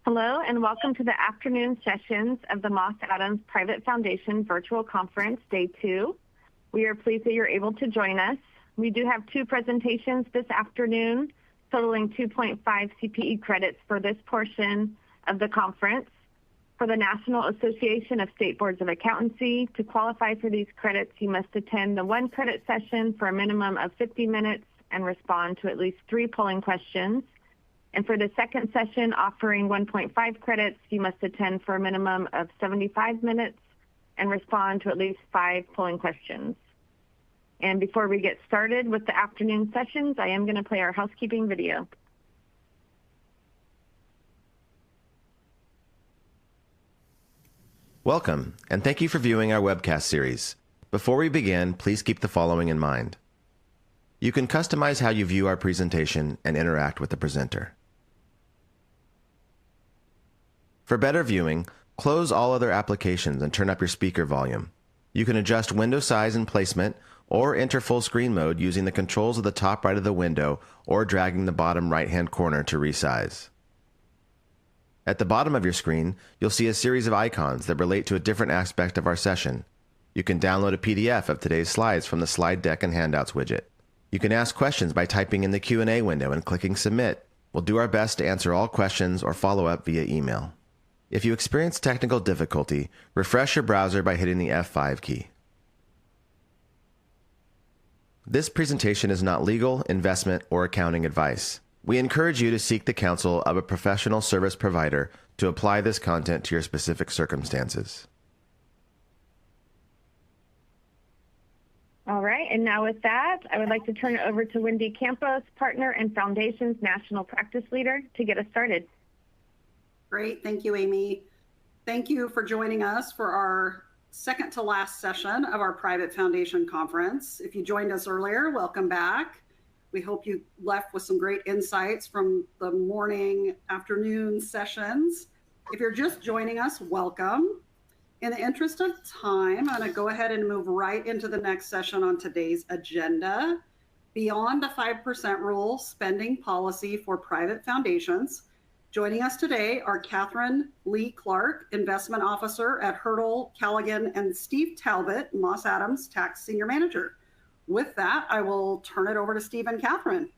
Hello and welcome to the afternoon sessions of the Moss Adams Private Foundation Virtual Conference, Day 2. We are pleased that you're able to join us. We do have 2 presentations this afternoon, totaling 2.5 CPE credits for this portion of the conference. For the National Association of State Boards of Accountancy, to qualify for these credits, you must attend the 1 credit session for a minimum of 50 minutes and respond to at least 3 polling questions. And for the second session, offering 1.5 credits, you must attend for a minimum of 75 minutes and respond to at least 5 polling questions. And before we get started with the afternoon sessions, I am going to play our housekeeping video. Welcome, and thank you for viewing our webcast series. Before we begin, please keep the following in mind. You can customize how you view our presentation and interact with the presenter. For better viewing, close all other applications and turn up your speaker volume. You can adjust window size and placement or enter full screen mode using the controls of the top right of the window or dragging the bottom right-hand corner to resize. At the bottom of your screen, you'll see a series of icons that relate to a different aspect of our session. You can download a PDF of today's slides from the Slide Deck and Handouts widget. You can ask questions by typing in the Q&A window and clicking Submit. We'll do our best to answer all questions or follow up via email. If you experience technical difficulty, refresh your browser by hitting the F5 key. This presentation is not legal, investment, or accounting advice. We encourage you to seek the counsel of a professional service provider to apply this content to your specific circumstances. All right, and now with that, I would like to turn it over to Wendy Campos, Partner and Foundation's National Practice Leader, to get us started. Great, thank you, Amy. Thank you for joining us for our second to last session of our Private Foundation Conference. If you joined us earlier, welcome back. We hope you left with some great insights from the morning, afternoon sessions. If you're just joining us, welcome. In the interest of time, I'm going to go ahead and move right into the next session on today's agenda. Beyond the 5% rule, spending policy for private foundations. Joining us today are Catherine Lee Clarke, Investment Officer at Hirtle, Callaghan, and Steve Talbot, Moss Adams Tax Senior Manager. With that, I will turn it over to Steve and Catherine.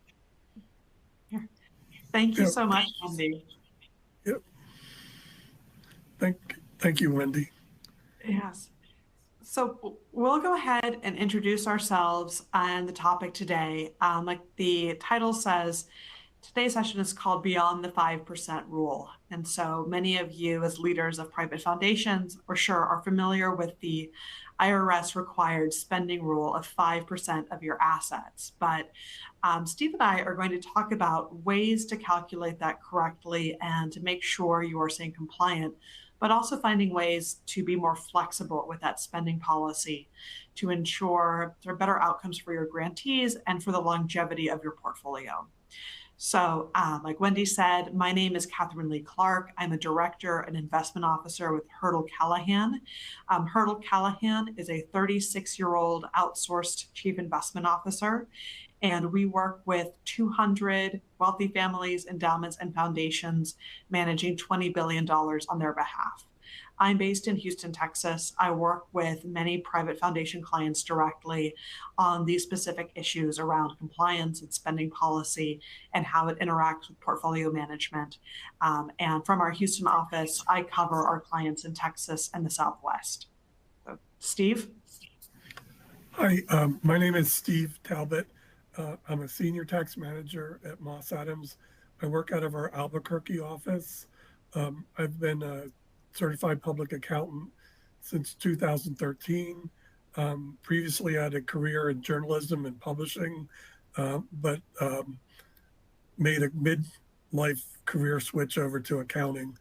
Thank you so much, Wendy. Yep. Thank you, Wendy. Yes. So we'll go ahead and introduce ourselves and the topic today. Like the title says, today's session is called Beyond the 5% Rule. And so many of you as leaders of private foundations, for sure, are familiar with the IRS required spending rule of 5% of your assets. But Steve and I are going to talk about ways to calculate that correctly and to make sure you are staying compliant, but also finding ways to be more flexible with that spending policy to ensure there are better outcomes for your grantees and for the longevity of your portfolio. So like Wendy said, my name is Catherine Lee Clarke. I'm a director and investment officer with Hirtle Callaghan. Hirtle Callaghan is a 36-year-old outsourced chief investment officer, and we work with 200 wealthy families, endowments, and foundations managing $20 billion on their behalf. I'm based in Houston, Texas. I work with many private foundation clients directly on these specific issues around compliance and spending policy and how it interacts with portfolio management. And from our Houston office, I cover our clients in Texas and the Southwest. So, Steve? Hi, my name is Steve Talbot. I'm a senior tax manager at Moss Adams. I work out of our Albuquerque office. I've been a certified public accountant since 2013. Previously, I had a career in journalism and publishing, but made a mid-life career switch over to accounting.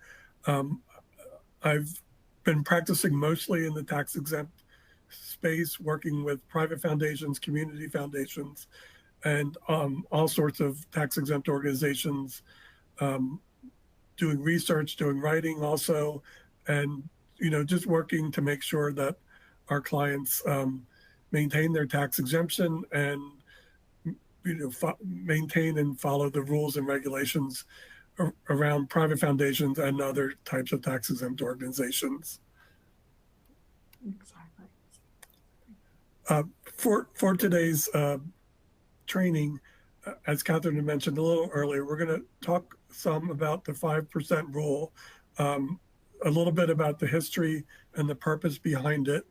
I've been practicing mostly in the tax-exempt space, working with private foundations, community foundations, and all sorts of tax-exempt organizations, doing research, doing writing also, and just working to make sure that our clients maintain their tax exemption and maintain and follow the rules and regulations around private foundations and other types of tax-exempt organizations. Exactly. For today's training, as Catherine had mentioned a little earlier, we're going to talk some about the 5% rule, a little bit about the history and the purpose behind it.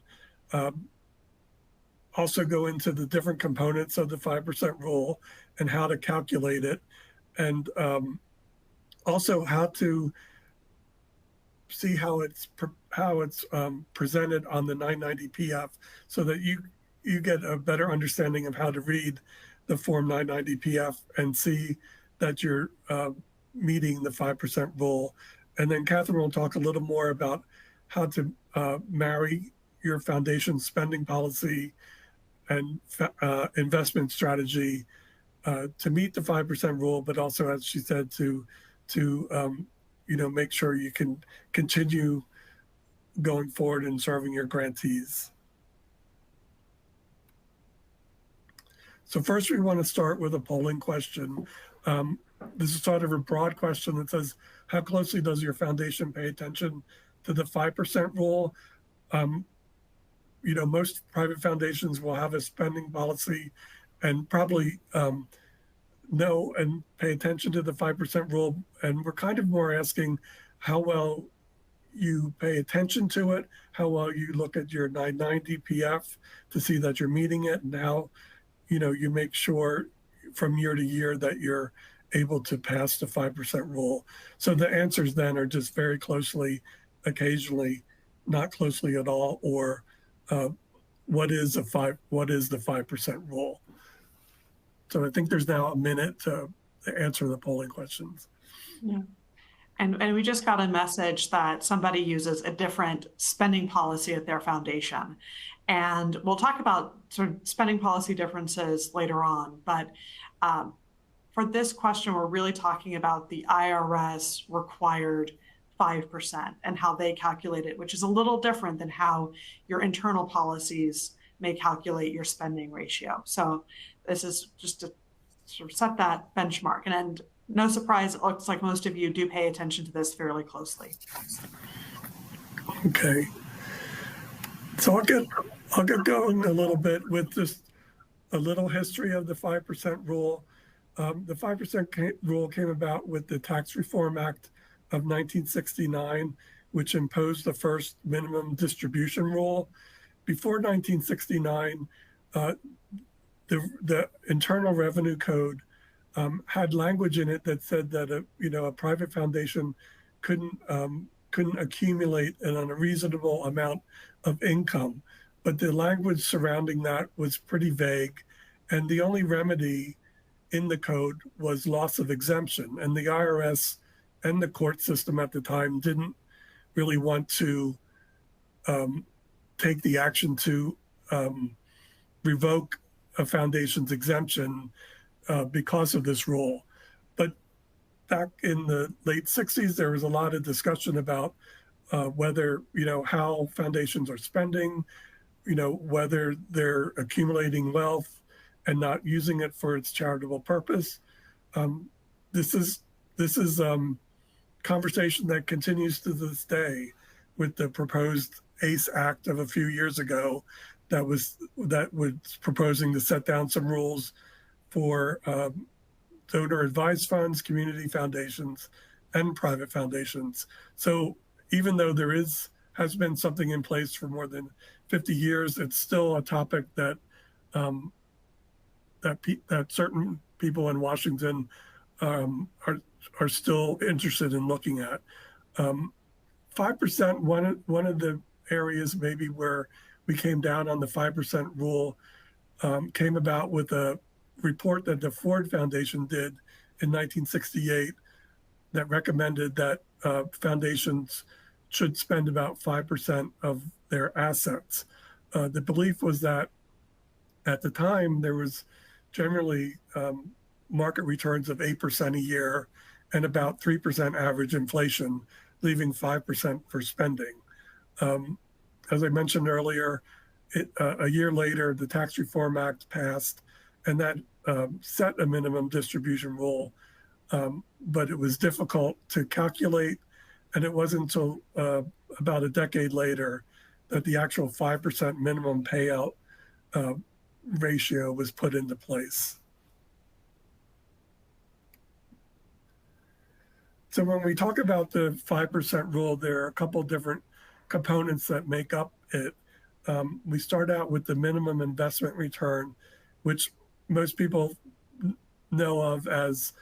Also go into the different components of the 5% rule and how to calculate it, and also how to see how it's presented on the 990 PF, so that you get a better understanding of how to read the Form 990 PF and see that you're meeting the 5% rule. And then Catherine will talk a little more about how to marry your foundation spending policy and investment strategy to meet the 5% rule, but also, as she said, to make sure you can continue going forward and serving your grantees. So first, we want to start with a polling question. This is sort of a broad question that says, how closely does your foundation pay attention to the 5% rule? Most private foundations will have a spending policy and probably know and pay attention to the 5% rule. And we're kind of more asking how well you pay attention to it, how well you look at your 990 PF to see that you're meeting it, and how you make sure from year to year that you're able to pass the 5% rule. So the answers then are just very closely, occasionally, not closely at all, or what is the 5% rule? So I think there's now a minute to answer the polling questions. Yeah. And we just got a message that somebody uses a different spending policy at their foundation. And we'll talk about sort of spending policy differences later on. But for this question, we're really talking about the IRS required 5% and how they calculate it, which is a little different than how your internal policies may calculate your spending ratio. So this is just to sort of set that benchmark. And no surprise, it looks like most of you do pay attention to this fairly closely. Okay. So I'll get going a little bit with just a little history of the 5% rule. The 5% rule came about with the Tax Reform Act of 1969, which imposed the first minimum distribution rule. Before 1969, the Internal Revenue Code had language in it that said that a private foundation couldn't accumulate an unreasonable amount of income, but the language surrounding that was pretty vague, and the only remedy in the code was loss of exemption. And the IRS and the court system at the time didn't really want to take the action to revoke a foundation's exemption because of this rule. But back in the late 60s, there was a lot of discussion about whether, how foundations are spending, whether they're accumulating wealth and not using it for its charitable purpose. This is conversation that continues to this day with the proposed ACE Act of a few years ago that was proposing to set down some rules for donor advised funds, community foundations, and private foundations. So even though there has been something in place for more than 50 years, it's still a topic that that certain people in Washington are still interested in looking at. 5%, one of the areas maybe where we came down on the 5% rule came about with a report that the Ford Foundation did in 1968 that recommended that foundations should spend about 5% of their assets. The belief was that at the time there was generally market returns of 8% a year and about 3% average inflation, leaving 5% for spending. As I mentioned earlier, a year later, the Tax Reform Act passed, and that set a minimum distribution rule but it was difficult to calculate. And it wasn't until about a decade later that the actual 5% minimum payout ratio was put into place. So when we talk about the 5% rule, there are a couple different components that make up it. We start out with the minimum investment return, which most people know of as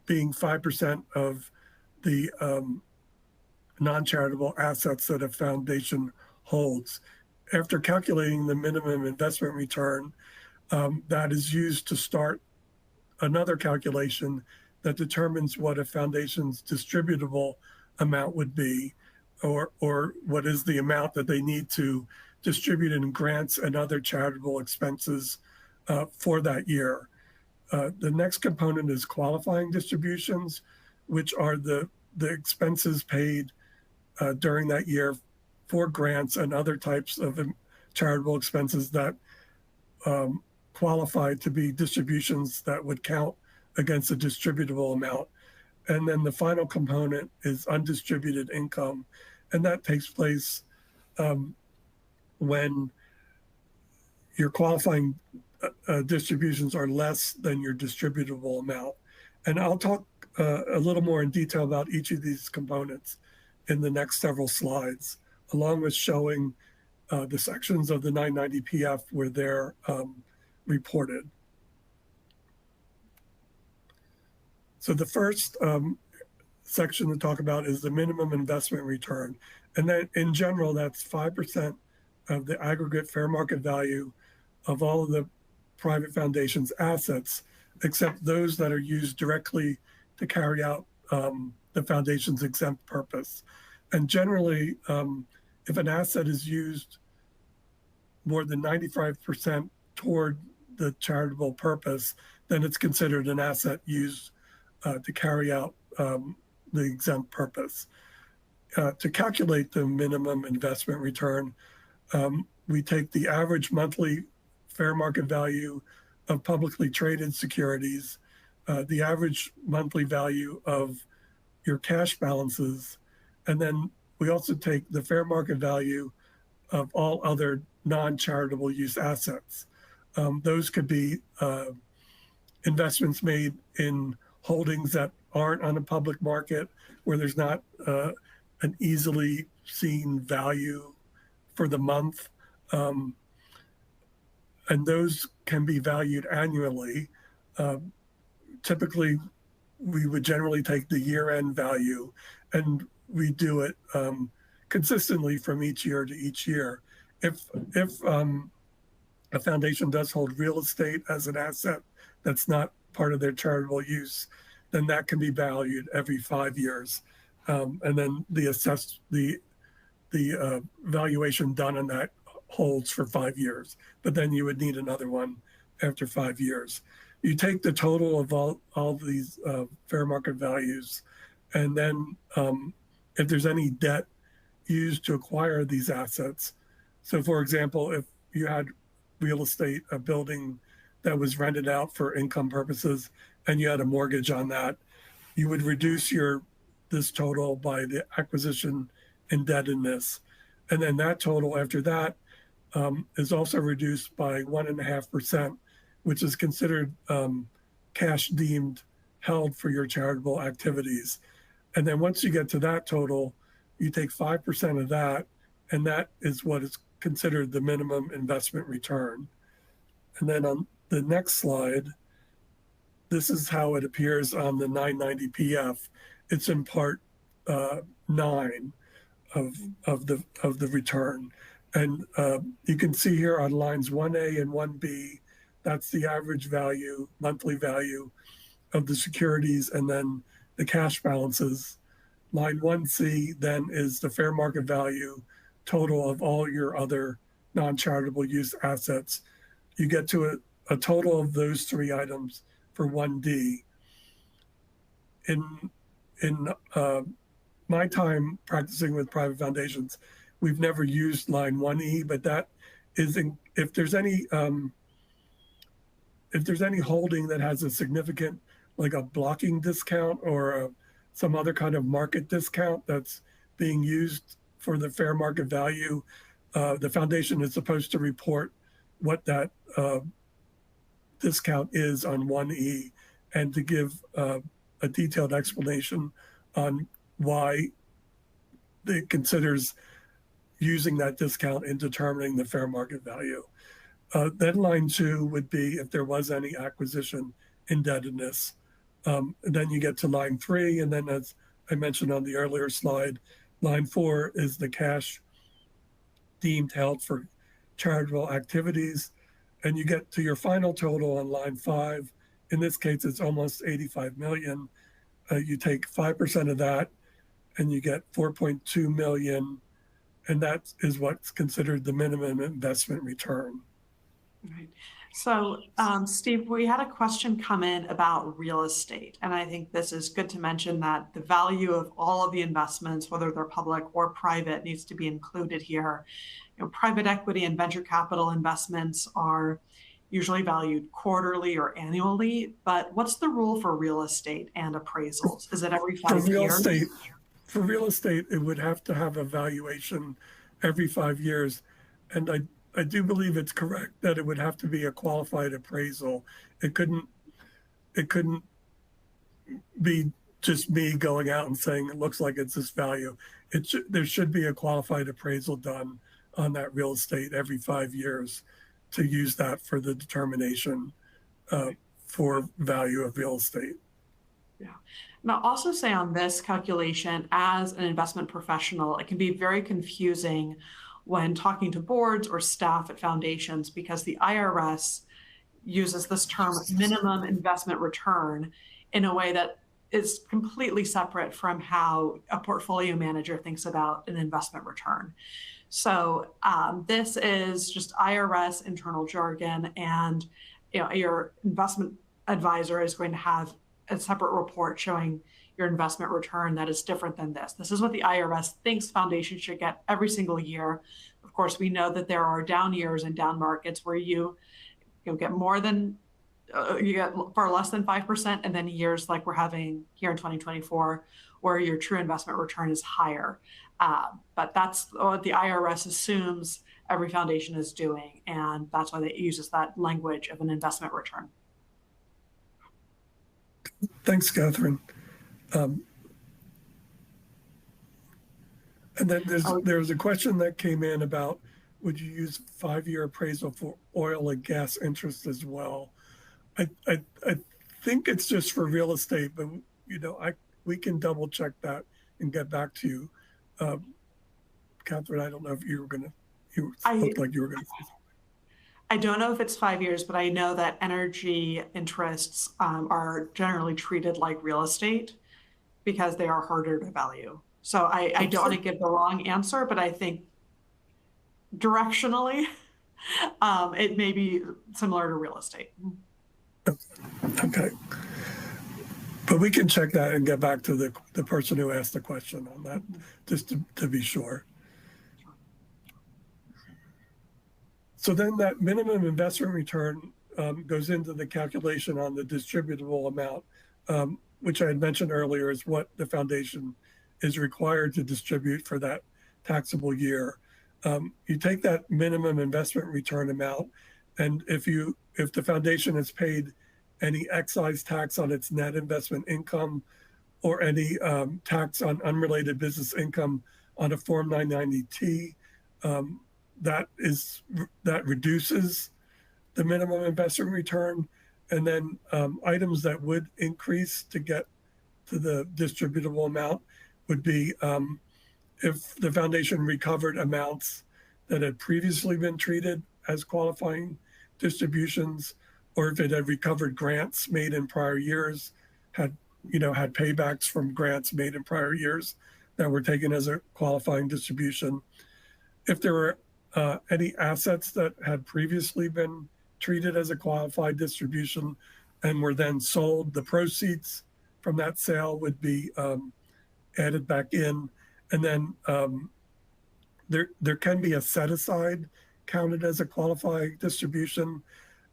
being 5% of the non-charitable assets that a foundation holds. After calculating the minimum investment return, that is used to start another calculation that determines what a foundation's distributable amount would be, or what is the amount that they need to distribute in grants and other charitable expenses for that year. The next component is qualifying distributions, which are the expenses paid during that year for grants and other types of charitable expenses that qualify to be distributions that would count against a distributable amount. And then the final component is undistributed income, and that takes place when your qualifying distributions are less than your distributable amount. And I'll talk a little more in detail about each of these components in the next several slides, along with showing the sections of the 990 PF where they're reported. So the first section to talk about is the minimum investment return. And then in general, that's 5% of the aggregate fair market value of all of the private foundation's assets, except those that are used directly to carry out the foundation's exempt purpose. And generally, if an asset is used more than 95% toward the charitable purpose, then it's considered an asset used to carry out the exempt purpose. To calculate the minimum investment return, we take the average monthly fair market value of publicly traded securities, the average monthly value of your cash balances, and then we also take the fair market value of all other non-charitable use assets. Those could be investments made in holdings that aren't on a public market, where there's not an easily seen value for the month. And those can be valued annually. Typically, we would generally take the year-end value, and we do it consistently from each year to each year. If a foundation does hold real estate as an asset that's not part of their charitable use, then that can be valued every 5 years. And then the valuation done on that holds for 5 years, but then you would need another one after 5 years. You take the total of all these fair market values, and then if there's any debt used to acquire these assets. So for example, if you had real estate, a building that was rented out for income purposes, and you had a mortgage on that, you would reduce this total by the acquisition indebtedness. And then that total after that is also reduced by 1.5%, which is considered cash deemed held for your charitable activities. And then once you get to that total, you take 5% of that, and that is what is considered the minimum investment return. And then on the next slide, this is how it appears on the 990 PF. It's in part 9 of the return. And you can see here on lines 1A and 1B, that's the average value, monthly value of the securities, and then the cash balances. Line 1C then is the fair market value total of all your other non-charitable use assets. You get to a total of those three items for 1D. In my time practicing with private foundations, we've never used line 1E, but that is if there's any holding that has a significant like a blocking discount or some other kind of market discount that's being used for the fair market value, the foundation is supposed to report what that discount is on 1E and to give a detailed explanation on why it considers using that discount in determining the fair market value. Then line 2 would be if there was any acquisition indebtedness. Then you get to line 3, and then as I mentioned on the earlier slide, line 4 is the cash deemed held for charitable activities. And you get to your final total on line 5. In this case, it's almost 85 million. You take 5% of that and you get 4.2 million. And that is what's considered the minimum investment return. Right. So, Steve, we had a question come in about real estate. And I think this is good to mention that the value of all of the investments, whether they're public or private, needs to be included here. You know, private equity and venture capital investments are usually valued quarterly or annually. But what's the rule for real estate and appraisals? Is it every 5 years? For real estate, it would have to have a valuation every 5 years. And I do believe it's correct that it would have to be a qualified appraisal. It couldn't be just me going out and saying it looks like it's this value. There should be a qualified appraisal done on that real estate every 5 years to use that for the determination for value of real estate. Yeah. And I'll also say on this calculation, as an investment professional, it can be very confusing when talking to boards or staff at foundations, because the IRS uses this term minimum investment return in a way that is completely separate from how a portfolio manager thinks about an investment return. So this is just IRS internal jargon, and your investment advisor is going to have a separate report showing your investment return that is different than this. This is what the IRS thinks foundations should get every single year. Of course, we know that there are down years and down markets where you get more than, you get far less than 5%, and then years like we're having here in 2024, where your true investment return is higher. But that's what the IRS assumes every foundation is doing, and that's why it uses that language of an investment return. Thanks, Catherine. And then there's a question that came in about, would you use 5-year appraisal for oil and gas interest as well? I think it's just for real estate, but we can double check that and get back to you. Catherine, I don't know if you looked like you were going to say something. I don't know if it's 5 years, but I know that energy interests are generally treated like real estate because they are harder to value. So I don't want to give the wrong answer, but I think directionally, it may be similar to real estate. Okay. But we can check that and get back to the person who asked the question on that, just to be sure. So then that minimum investment return goes into the calculation on the distributable amount, which I had mentioned earlier is what the foundation is required to distribute for that taxable year. You take that minimum investment return amount, and if the foundation has paid any excise tax on its net investment income or any tax on unrelated business income on a Form 990T, that reduces the minimum investment return. And then items that would increase to get to the distributable amount would be if the foundation recovered amounts that had previously been treated as qualifying distributions, or if it had recovered grants made in prior years, had paybacks from grants made in prior years that were taken as a qualifying distribution. If there were any assets that had previously been treated as a qualified distribution and were then sold, the proceeds from that sale would be added back in. And then there can be a set aside counted as a qualified distribution.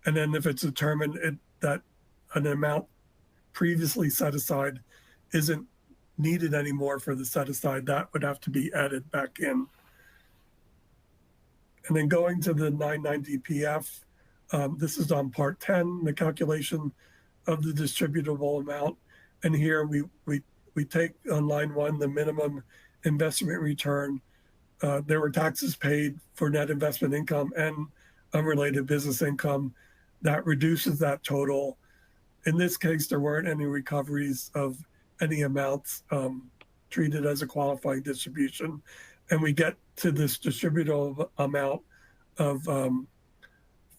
And then if it's determined that an amount previously set aside isn't needed anymore for the set aside, that would have to be added back in. And then going to the 990PF, this is on part 10, the calculation of the distributable amount. And here we take on line 1 the minimum investment return. There were taxes paid for net investment income and unrelated business income. That reduces that total. In this case, there weren't any recoveries of any amounts treated as a qualifying distribution. And we get to this distributable amount of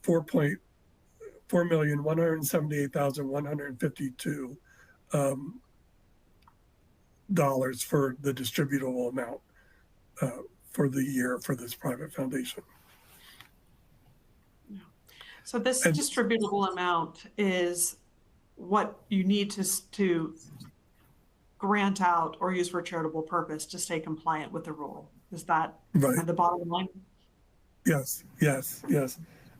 $4,178,152 for the distributable amount for the year for this private foundation. So this distributable amount is what you need to grant out or use for a charitable purpose to stay compliant with the rule. Is that right? The bottom line? Yes.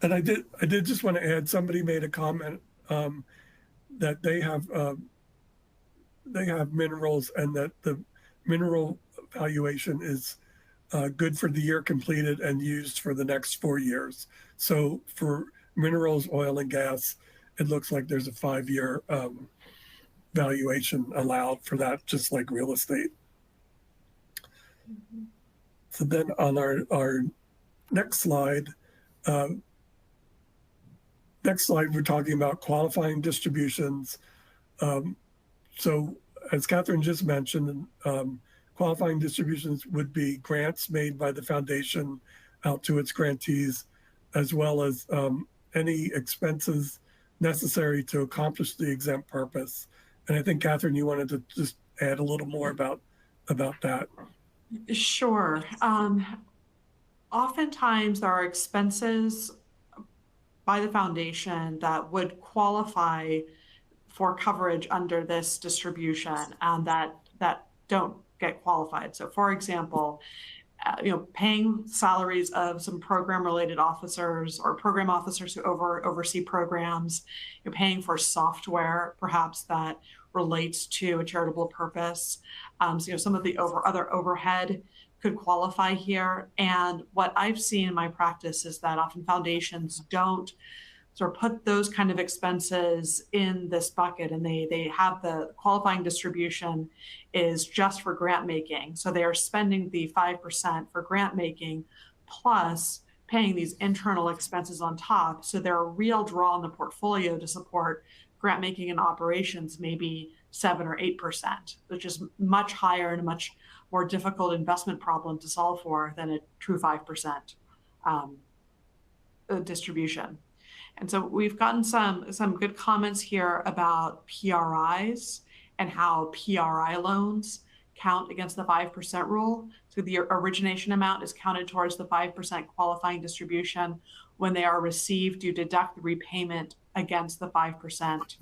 And I did just want to add, somebody made a comment that they have minerals and that the mineral valuation is good for the year completed and used for the next 4 years. So for minerals, oil, and gas, it looks like there's a 5-year valuation allowed for that, just like real estate. Mm-hmm. So then on our next slide, we're talking about qualifying distributions. So as Catherine just mentioned, qualifying distributions would be grants made by the foundation out to its grantees, as well as any expenses necessary to accomplish the exempt purpose. And I think, Catherine, you wanted to just add a little more about that. Sure. Oftentimes there are expenses by the foundation that would qualify for coverage under this distribution and that don't get qualified. So for example, paying salaries of some program-related officers or program officers who oversee programs, paying for software perhaps that relates to a charitable purpose. So some of the other overhead could qualify here. And what I've seen in my practice is that often foundations don't sort of put those kind of expenses in this bucket, and they have the qualifying distribution is just for grant making. So they are spending the 5% for grant making plus paying these internal expenses on top. So they're a real draw on the portfolio to support grant making and operations, maybe 7 or 8%, which is much higher and a much more difficult investment problem to solve for than a true 5% distribution. And so we've gotten some good comments here about PRIs and how PRI loans count against the 5% rule. So the origination amount is counted towards the 5% qualifying distribution. When they are received, you deduct the repayment against the 5%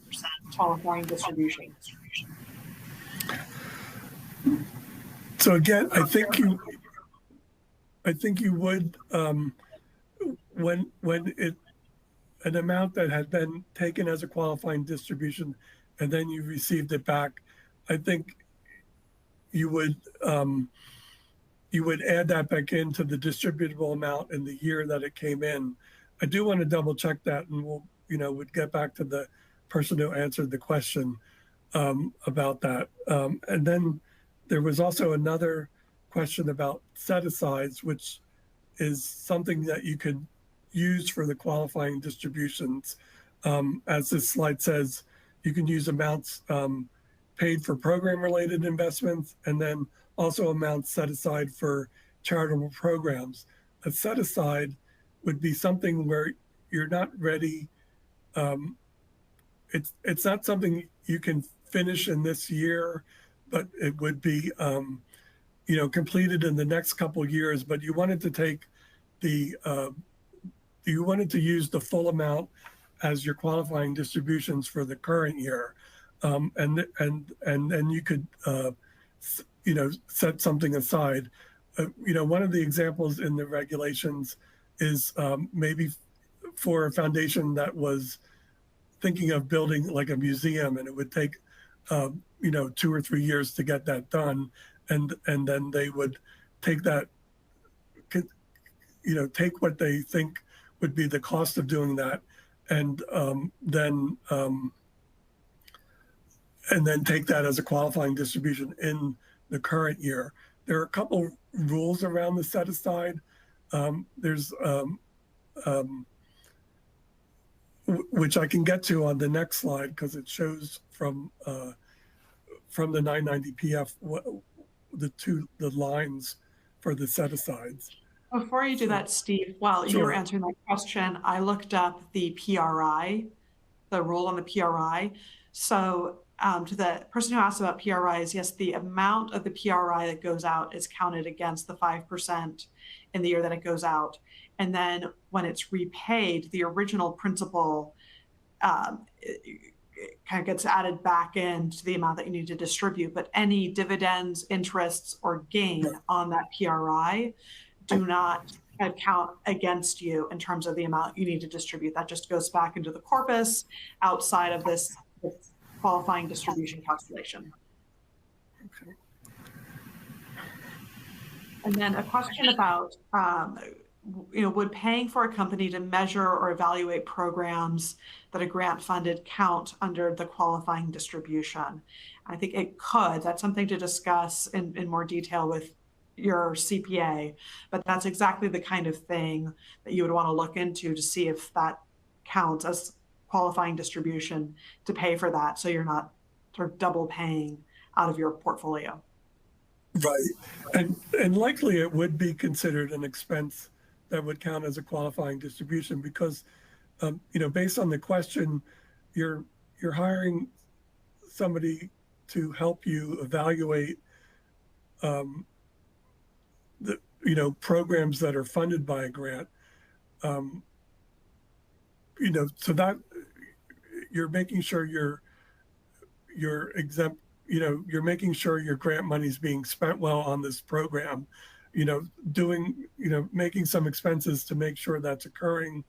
qualifying distribution. So again, I think you would when an amount that had been taken as a qualifying distribution and then you received it back, I think you would add that back into the distributable amount in the year that it came in. I do want to double check that, and would get back to the person who answered the question about that. And then there was also another question about set-asides, which is something that you could use for the qualifying distributions. As this slide says, you can use amounts paid for program-related investments and then also amounts set aside for charitable programs. A set-aside would be something where you're not ready. It's not something you can finish in this year, but it would be completed in the next couple of years. But you wanted to take you wanted to use the full amount as your qualifying distributions for the current year, and then you could set something aside. One of the examples in the regulations is maybe for a foundation that was thinking of building like a museum, and it would take 2 or 3 years to get that done, and then they would take that, take what they think would be the cost of doing that, and then take that as a qualifying distribution in the current year. There are a couple rules around the set aside. There's which I can get to on the next slide, because it shows from the 990 PF the lines for the set asides. Before you do that, Steve, while you were answering that question, I looked up the PRI, the rule on the PRI. So to the person who asked about PRIs, yes, the amount of the PRI that goes out is counted against the 5% in the year that it goes out. And then when it's repaid, the original principal it kind of gets added back into the amount that you need to distribute. But any dividends, interests, or gain on that PRI do not count against you in terms of the amount you need to distribute. That just goes back into the corpus outside of this qualifying distribution calculation. Okay. And then a question about, would paying for a company to measure or evaluate programs that are grant funded count under the qualifying distribution? I think it could. That's something to discuss in more detail with your CPA, but that's exactly the kind of thing that you would want to look into to see if that counts as qualifying distribution to pay for that, so you're not sort of double paying out of your portfolio. Right, and likely it would be considered an expense that would count as a qualifying distribution, because based on the question, you're hiring somebody to help you evaluate the programs that are funded by a grant. So that you're making sure you're exempt, you're making sure your grant money is being spent well on this program, making some expenses to make sure that's occurring,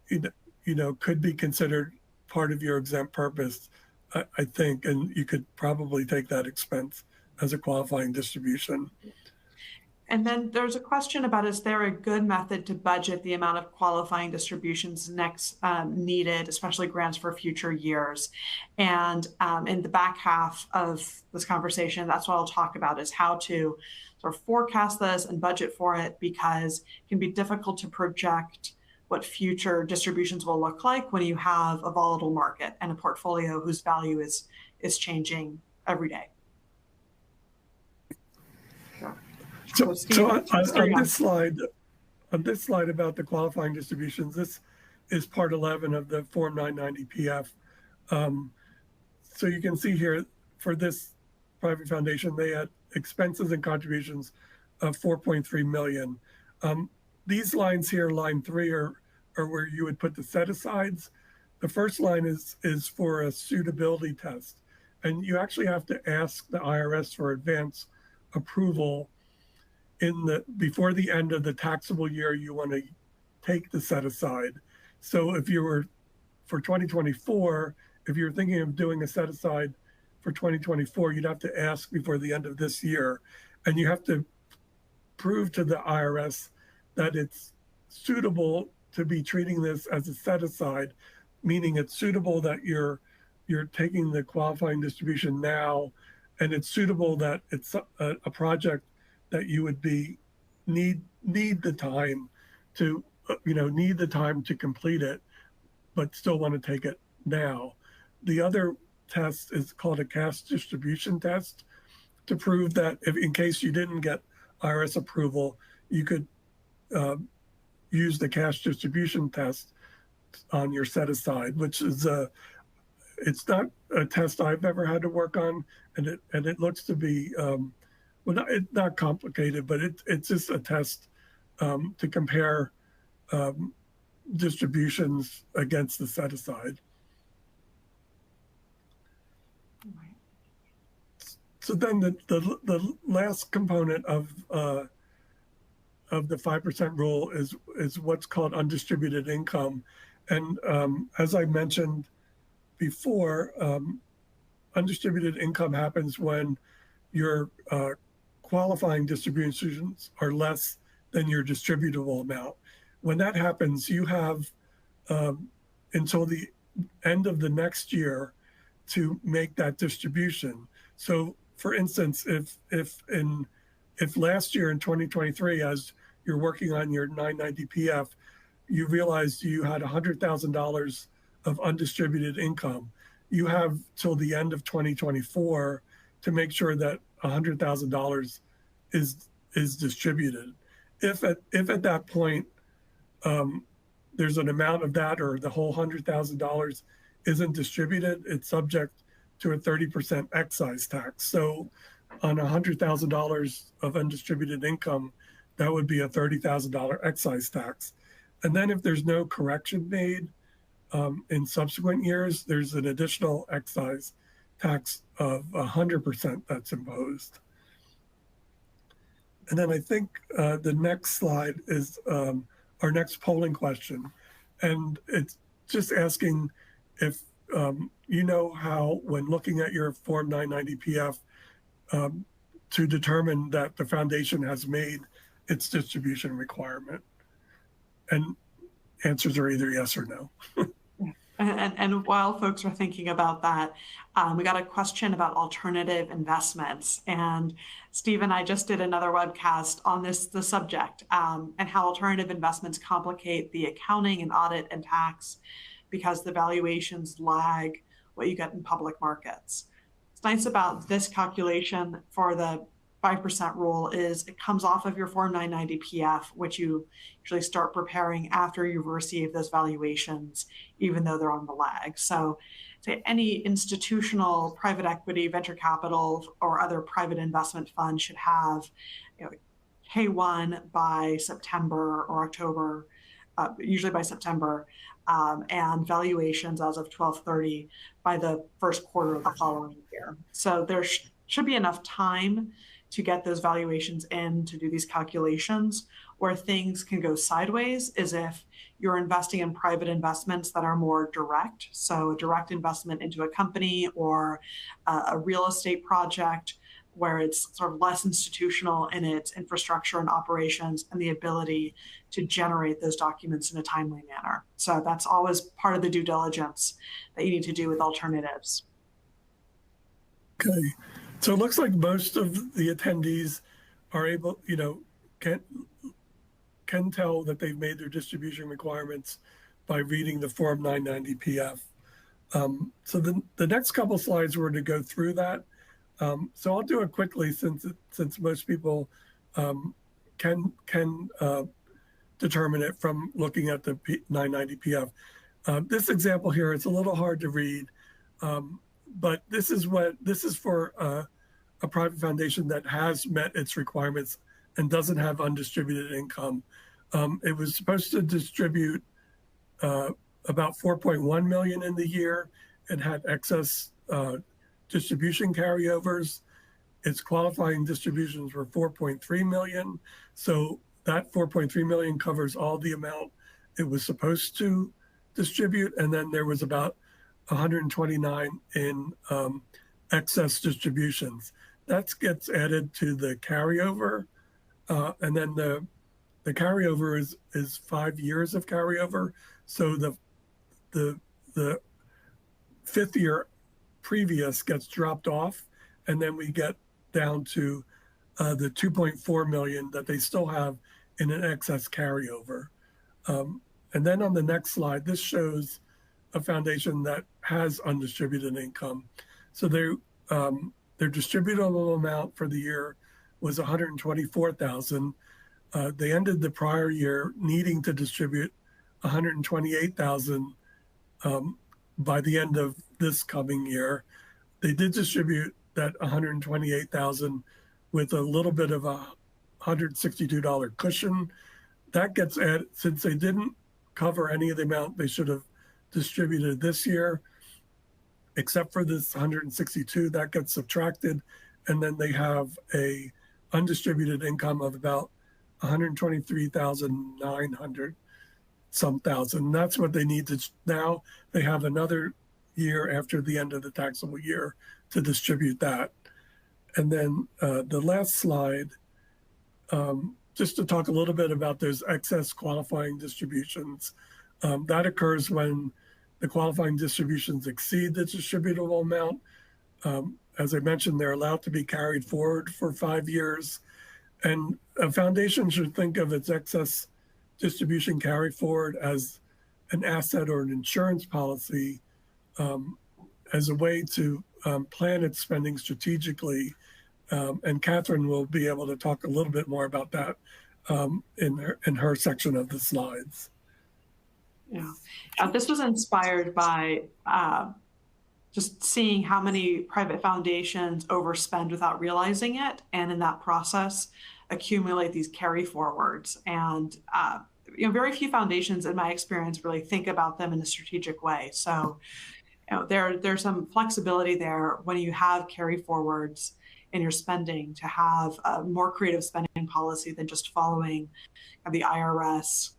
could be considered part of your exempt purpose, I think, and you could probably take that expense as a qualifying distribution. And then there's a question about, is there a good method to budget the amount of qualifying distributions next needed, especially grants for future years? And in the back half of this conversation, that's what I'll talk about, is how to sort of forecast this and budget for it, because it can be difficult to project what future distributions will look like when you have a volatile market and a portfolio whose value is changing every day. So on this slide about the qualifying distributions, this is part 11 of the Form 990 PF. So you can see here for this private foundation, they had expenses and contributions of $4.3 million. These lines here, line 3, are where you would put the set-asides. The first line is for a suitability test, and you actually have to ask the IRS for advance approval before the end of the taxable year you want to take the set aside. So if you were, for 2024, if you're thinking of doing a set aside for 2024, you'd have to ask before the end of this year, and you have to prove to the IRS that it's suitable to be treating this as a set aside, meaning it's suitable that you're taking the qualifying distribution now, and it's suitable that it's a project that you would need the time to complete it, but still want to take it now. The other test is called a cash distribution test, to prove that in case you didn't get IRS approval, you could use the cash distribution test on your set aside, which is it's not a test I've ever had to work on, and it looks to be it's not complicated, but it's just a test to compare distributions against the set aside. So then the last component of the 5% rule is what's called undistributed income, and as I mentioned before, undistributed income happens when your qualifying distributions are less than your distributable amount. When that happens, you have until the end of the next year to make that distribution. So, for instance, if last year in 2023, as you're working on your 990 PF, you realized you had $100,000 of undistributed income, you have till the end of 2024 to make sure that $100,000 is distributed. If at that point there's an amount of that, or the whole $100,000 isn't distributed, it's subject to a 30% excise tax. So on $100,000 of undistributed income, that would be a $30,000 excise tax. And then if there's no correction made in subsequent years, there's an additional excise tax of 100% that's imposed. And then I think the next slide is our next polling question. And it's just asking if you know how, when looking at your Form 990 PF, to determine that the foundation has made its distribution requirement. And answers are either yes or no. And while folks are thinking about that, we got a question about alternative investments. And Steve and I just did another webcast on the subject, and how alternative investments complicate the accounting and audit and tax because the valuations lag what you get in public markets. What's nice about this calculation for the 5% rule is it comes off of your Form 990 PF, which you usually start preparing after you've received those valuations, even though they're on the lag. So say any institutional private equity, venture capital, or other private investment fund should have, K1 by September or October, usually by September, and valuations as of 12/30 by the first quarter of the following year. So there should be enough time to get those valuations in to do these calculations. Where things can go sideways is if you're investing in private investments that are more direct. So a direct investment into a company or a real estate project where it's sort of less institutional in its infrastructure and operations and the ability to generate those documents in a timely manner. So that's always part of the due diligence that you need to do with alternatives. Okay. So it looks like most of the attendees are able, can tell that they've made their distribution requirements by reading the Form 990 PF. So the next couple slides were to go through that. So I'll do it quickly since most people can determine it from looking at the 990 PF. This example here, it's a little hard to read. But this is for a private foundation that has met its requirements and doesn't have undistributed income. It was supposed to distribute about 4.1 million in the year. It had excess distribution carryovers. Its qualifying distributions were 4.3 million. So that 4.3 million covers all the amount it was supposed to distribute. And then there was about 129 in excess distributions. That gets added to the carryover, and then the carryover is 5 years of carryover. So the fifth year previous gets dropped off, and then we get down to the 2.4 million that they still have in an excess carryover. And then on the next slide, this shows a foundation that has undistributed income. So their distributable amount for the year was 124,000. They ended the prior year needing to distribute 128,000 by the end of this coming year. They did distribute that 128,000 with a little bit of a $162 cushion. That gets added, since they didn't cover any of the amount they should have distributed this year, except for this 162, that gets subtracted, and then they have a undistributed income of about 123,900 some thousand. That's what they need to. Now they have another year after the end of the taxable year to distribute that. And then the last slide, just to talk a little bit about those excess qualifying distributions. That occurs when the qualifying distributions exceed the distributable amount. As I mentioned, they're allowed to be carried forward for 5 years. And a foundation should think of its excess distribution carry forward as an asset or an insurance policy as a way to plan its spending strategically. And Catherine will be able to talk a little bit more about that in her section of the slides. Yeah, this was inspired by just seeing how many private foundations overspend without realizing it, and in that process accumulate these carry forwards. And very few foundations, in my experience, really think about them in a strategic way. So there's some flexibility there when you have carry forwards in your spending to have a more creative spending policy than just following the IRS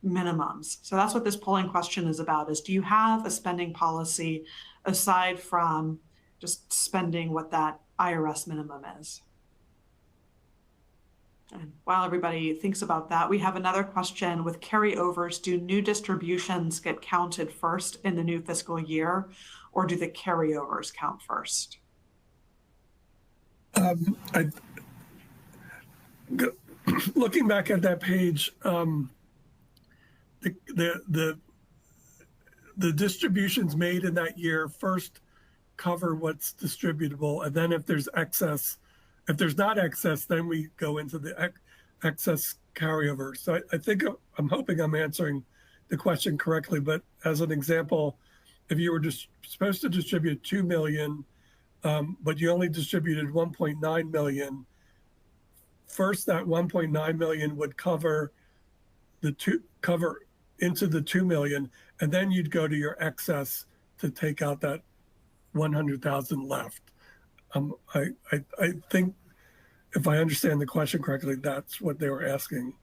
minimums. So that's what this polling question is about, is do you have a spending policy aside from just spending what that IRS minimum is? And while everybody thinks about that, we have another question with carryovers. Do new distributions get counted first in the new fiscal year, or do the carryovers count first? Looking back at that page, the distributions made in that year first cover what's distributable, and then if there's not excess, then we go into the excess carryover. So I'm hoping I'm answering the question correctly, but as an example, if you were just supposed to distribute 2 million, but you only distributed 1.9 million, first that 1.9 million would cover into the 2 million, and then you'd go to your excess to take out that 100,000 left. I think if I understand the question correctly, that's what they were asking.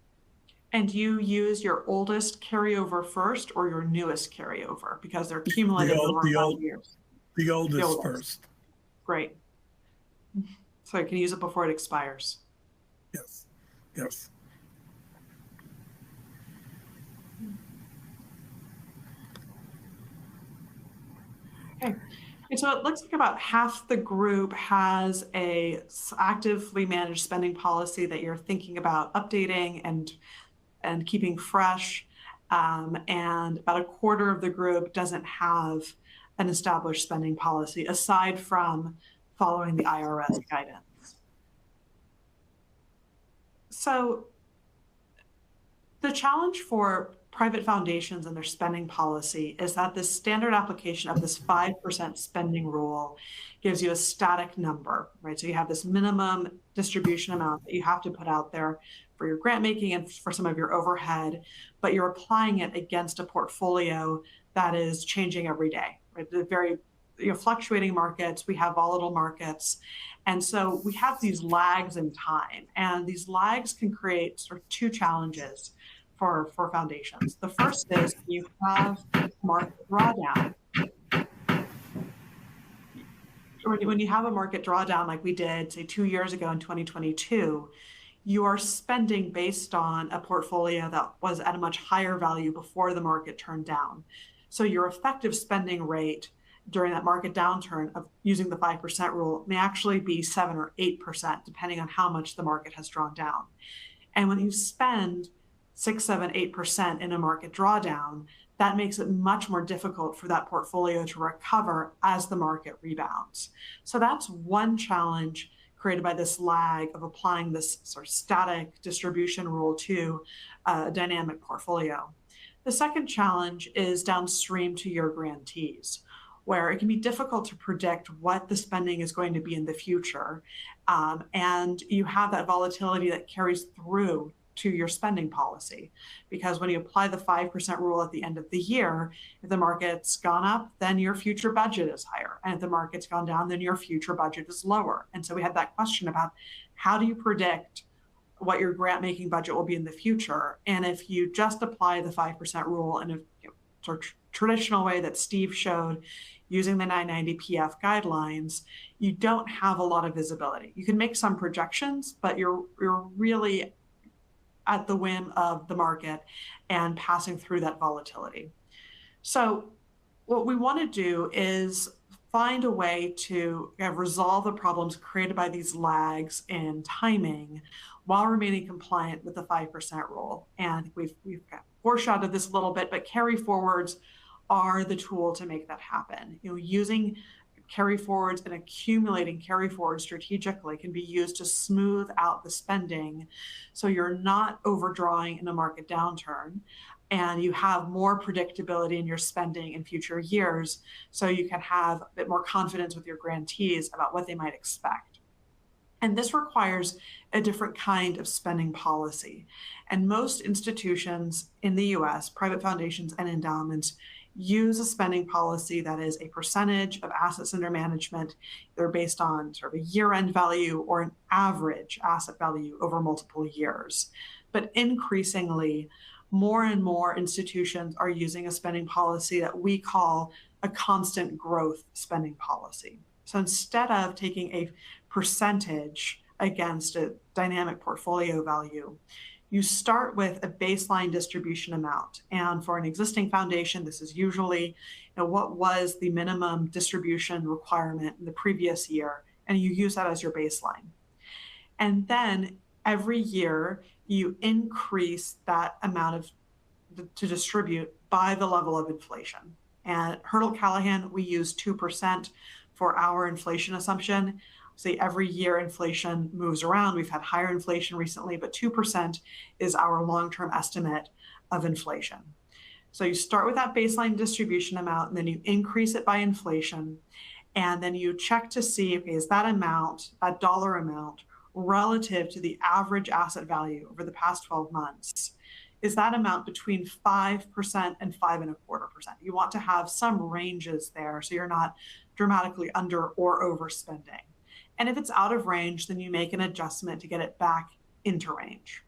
And you use your oldest carryover first or your newest carryover, because they're cumulative over 5 years? The oldest first. Great. So you can use it before it expires. Yes. Okay. And so it looks like about half the group has a actively managed spending policy that you're thinking about updating and keeping fresh. And about a quarter of the group doesn't have an established spending policy aside from following the IRS guidance. So the challenge for private foundations and their spending policy is that this standard application of this 5% spending rule gives you a static number, right? So you have this minimum distribution amount that you have to put out there for your grant making and for some of your overhead, but you're applying it against a portfolio that is changing every day, right? The very fluctuating markets, we have volatile markets. And so we have these lags in time, and these lags can create sort of two challenges for foundations. The first is you have market drawdown. When you have a market drawdown like we did, say 2 years ago in 2022, you are spending based on a portfolio that was at a much higher value before the market turned down. So your effective spending rate during that market downturn of using the 5% rule may actually be 7 or 8%, depending on how much the market has drawn down. And when you spend 6, 7, 8% in a market drawdown, that makes it much more difficult for that portfolio to recover as the market rebounds. So that's one challenge created by this lag of applying this sort of static distribution rule to a dynamic portfolio. The second challenge is downstream to your grantees, where it can be difficult to predict what the spending is going to be in the future. And you have that volatility that carries through to your spending policy, because when you apply the 5% rule at the end of the year, if the market's gone up, then your future budget is higher. And if the market's gone down, then your future budget is lower. And so we had that question about how do you predict what your grant making budget will be in the future? And if you just apply the 5% rule in a sort of traditional way that Steve showed, using the 990 PF guidelines, you don't have a lot of visibility. You can make some projections, but you're really at the whim of the market and passing through that volatility. So what we want to do is find a way to resolve the problems created by these lags in timing while remaining compliant with the 5% rule. And we've foreshadowed this a little bit, but carry forwards are the tool to make that happen. Using carry forwards and accumulating carry forwards strategically can be used to smooth out the spending so you're not overdrawing in a market downturn, and you have more predictability in your spending in future years, so you can have a bit more confidence with your grantees about what they might expect. And this requires a different kind of spending policy. And most institutions in the US, private foundations and endowments, use a spending policy that is a percentage of assets under management. They're based on sort of a year-end value or an average asset value over multiple years. But increasingly, more and more institutions are using a spending policy that we call a constant growth spending policy. So instead of taking a percentage against a dynamic portfolio value, you start with a baseline distribution amount. And for an existing foundation, this is usually what was the minimum distribution requirement in the previous year, and you use that as your baseline. And then every year, you increase that amount to distribute by the level of inflation. And at Hirtle Callaghan, we use 2% for our inflation assumption. Say every year inflation moves around. We've had higher inflation recently, but 2% is our long-term estimate of inflation. So you start with that baseline distribution amount, and then you increase it by inflation. And then you check to see, okay, is that amount, that dollar amount, relative to the average asset value over the past 12 months? Is that amount between 5% and 5.25%? You want to have some ranges there so you're not dramatically under or overspending. And if it's out of range, then you make an adjustment to get it back into range.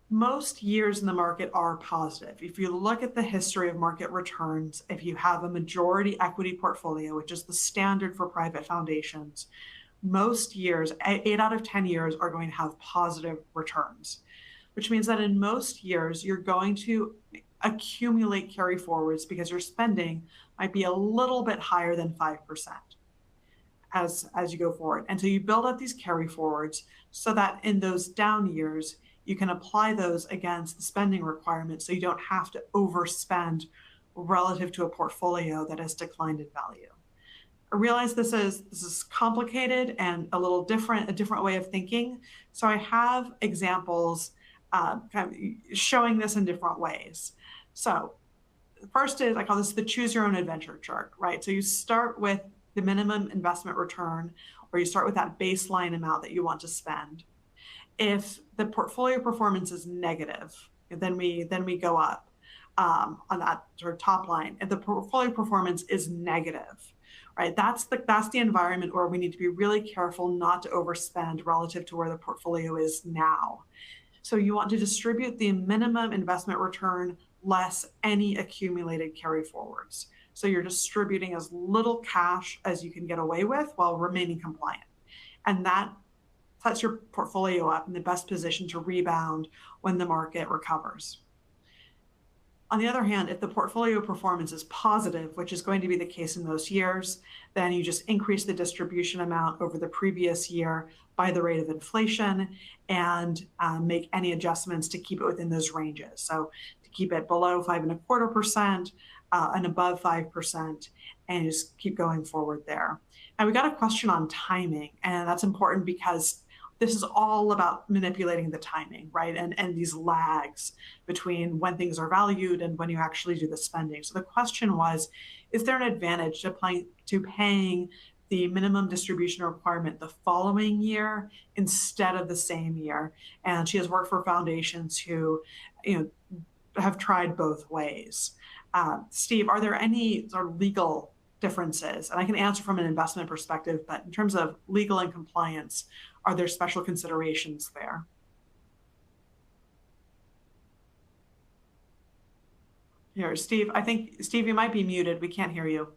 Most years in the market are positive. If you look at the history of market returns, if you have a majority equity portfolio, which is the standard for private foundations, most years, 8 out of 10 years, are going to have positive returns, which means that in most years, you're going to accumulate carry forwards because your spending might be a little bit higher than 5%. As you go forward. And so you build up these carry forwards so that in those down years, you can apply those against the spending requirements so you don't have to overspend relative to a portfolio that has declined in value. I realize this is complicated and a different way of thinking. So I have examples kind of showing this in different ways. So the first is, I call this the choose your own adventure chart, right? So you start with the minimum investment return, or you start with that baseline amount that you want to spend. If the portfolio performance is negative, then we go up on that sort of top line. If the portfolio performance is negative, right, that's the environment where we need to be really careful not to overspend relative to where the portfolio is now. So you want to distribute the minimum investment return less any accumulated carry forwards. So you're distributing as little cash as you can get away with while remaining compliant. And that sets your portfolio up in the best position to rebound when the market recovers. On the other hand, if the portfolio performance is positive, which is going to be the case in most years, then you just increase the distribution amount over the previous year by the rate of inflation and make any adjustments to keep it within those ranges. So to keep it below 5.25%, and above 5%, and just keep going forward there. And we got a question on timing, and that's important because this is all about manipulating the timing, right? And these lags between when things are valued and when you actually do the spending. So the question was, is there an advantage to paying the minimum distribution requirement the following year instead of the same year? And she has worked for foundations who, have tried both ways. Steve, are there any sort of legal differences? And I can answer from an investment perspective, but in terms of legal and compliance, are there special considerations there? Here, Steve, Steve, you might be muted. We can't hear you.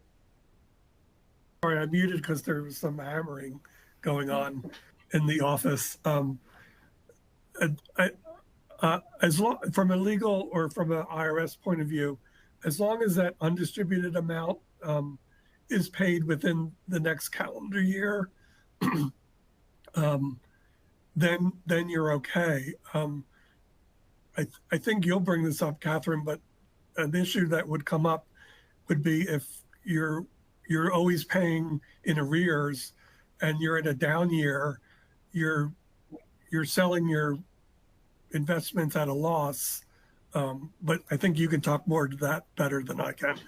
Sorry, I muted because there was some hammering going on in the office. As long from a legal or from an IRS point of view, as long as that undistributed amount is paid within the next calendar year, then you're okay. I think you'll bring this up, Catherine, but an issue that would come up would be if you're always paying in arrears and you're in a down year, you're selling your investments at a loss. But I think you can talk more to that better than I can.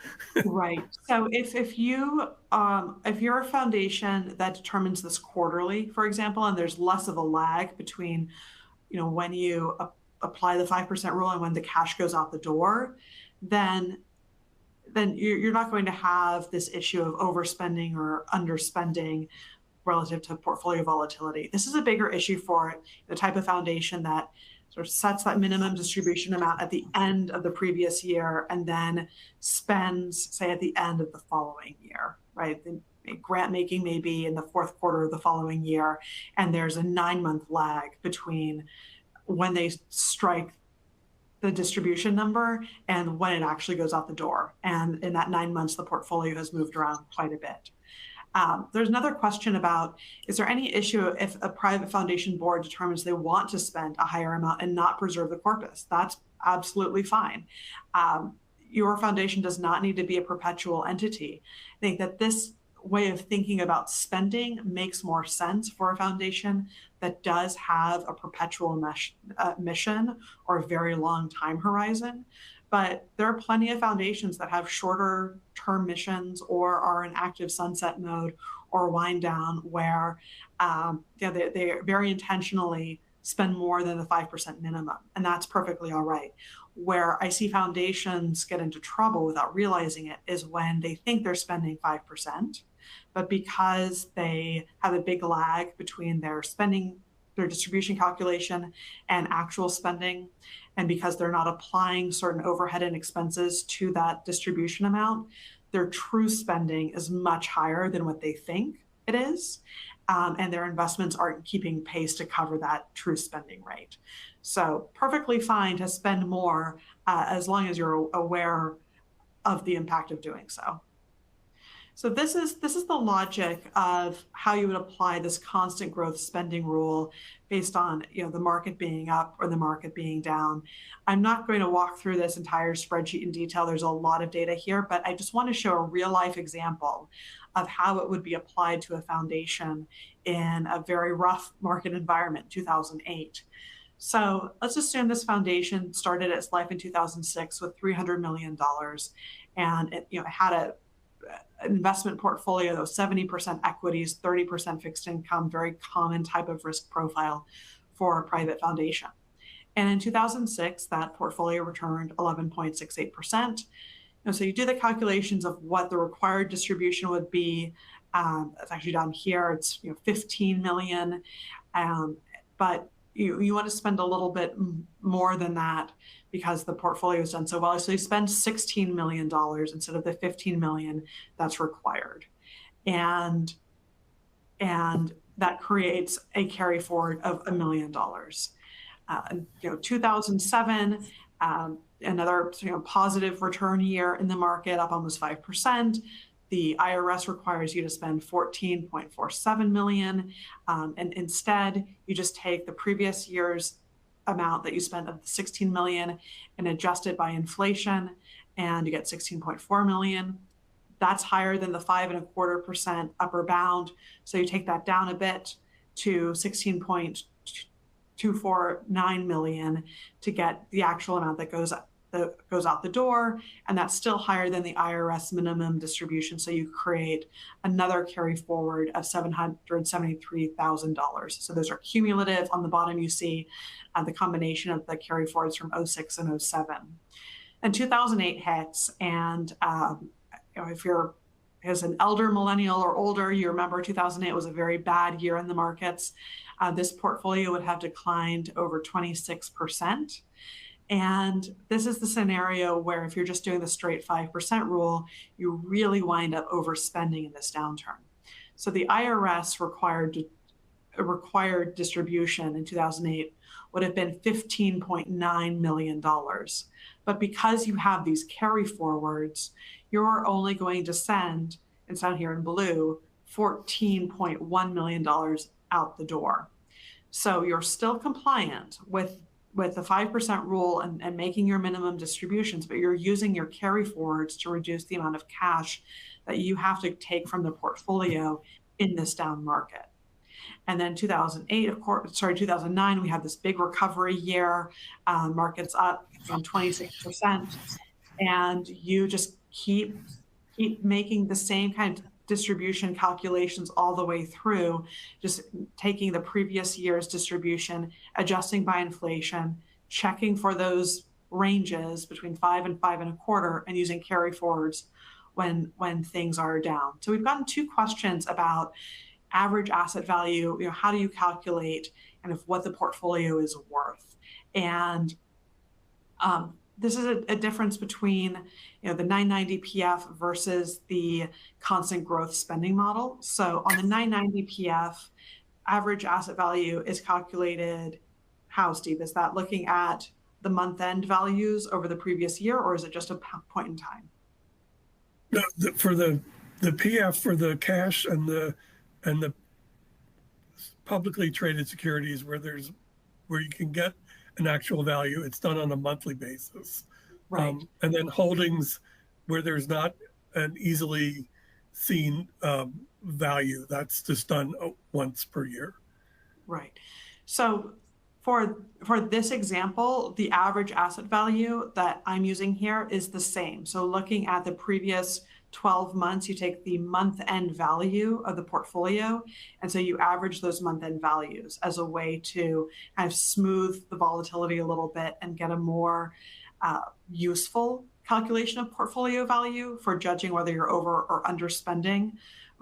Right. So if you're a foundation that determines this quarterly, for example, and there's less of a lag between, when you apply the 5% rule and when the cash goes out the door, then you're not going to have this issue of overspending or underspending relative to portfolio volatility. This is a bigger issue for the type of foundation that sort of sets that minimum distribution amount at the end of the previous year and then spends, say, at the end of the following year, right? The grant making may be in the fourth quarter of the following year, and there's a 9-month lag between when they strike the distribution number and when it actually goes out the door. And in that 9 months, the portfolio has moved around quite a bit. There's another question about, is there any issue if a private foundation board determines they want to spend a higher amount and not preserve the corpus? That's absolutely fine. Your foundation does not need to be a perpetual entity. I think that this way of thinking about spending makes more sense for a foundation that does have a perpetual mission or a very long time horizon. But there are plenty of foundations that have shorter term missions or are in active sunset mode or wind down where they very intentionally spend more than the 5% minimum. And that's perfectly all right. Where I see foundations get into trouble without realizing it is when they think they're spending 5%, but because they have a big lag between their spending, their distribution calculation and actual spending, and because they're not applying certain overhead and expenses to that distribution amount, their true spending is much higher than what they think it is. And their investments aren't keeping pace to cover that true spending rate. So perfectly fine to spend more as long as you're aware of the impact of doing so. So this is the logic of how you would apply this constant growth spending rule based on the market being up or the market being down. I'm not going to walk through this entire spreadsheet in detail. There's a lot of data here, but I just want to show a real life example of how it would be applied to a foundation in a very rough market environment, 2008. So let's assume this foundation started its life in 2006 with $300 million, and it had an investment portfolio that was 70% equities, 30% fixed income, very common type of risk profile for a private foundation. And in 2006, that portfolio returned 11.68%. So you do the calculations of what the required distribution would be. It's actually down here. It's 15 million, but you want to spend a little bit more than that because the portfolio has done so well. So you spend $16 million instead of the $15 million that's required. And that creates a carry forward of $1 million. 2007, another positive return year in the market, up almost 5%. The IRS requires you to spend $14.47 million. And instead, you just take the previous year's amount that you spent of $16 million and adjust it by inflation, and you get $16.4 million. That's higher than the 5.25% upper bound. So you take that down a bit to $16.249 million to get the actual amount that goes out the door, and that's still higher than the IRS minimum distribution. So you create another carry forward of $773,000. So those are cumulative. On the bottom, you see the combination of the carry forwards from 06 and 07. And 2008 hits, and if you're as an elder millennial or older, you remember 2008 was a very bad year in the markets. This portfolio would have declined over 26%. And this is the scenario where if you're just doing the straight 5% rule, you really wind up overspending in this downturn. So the IRS required distribution in 2008 would have been $15.9 million. But because you have these carry forwards, you're only going to send, it's down here in blue, $14.1 million out the door. So you're still compliant with the 5% rule and making your minimum distributions, but you're using your carry forwards to reduce the amount of cash that you have to take from the portfolio in this down market. And then 2009, we had this big recovery year, markets up 26%, and you just keep making the same kind of distribution calculations all the way through, just taking the previous year's distribution, adjusting by inflation, checking for those ranges between 5 and 5.25, and using carry forwards when things are down. So we've gotten two questions about average asset value. How do you calculate kind of what the portfolio is worth? And this is a difference between the 990 PF versus the constant growth spending model. So on the 990 PF, average asset value is calculated how, Steve? Is that looking at the month-end values over the previous year, or is it just a point in time? No, for the PF for the cash and the publicly traded securities where you can get an actual value, it's done on a monthly basis. Right. And then holdings where there's not an easily seen value, that's just done once per year. Right. So for this example, the average asset value that I'm using here is the same. So looking at the previous 12 months, you take the month-end value of the portfolio, and so you average those month-end values as a way to kind of smooth the volatility a little bit and get a more useful calculation of portfolio value for judging whether you're over or underspending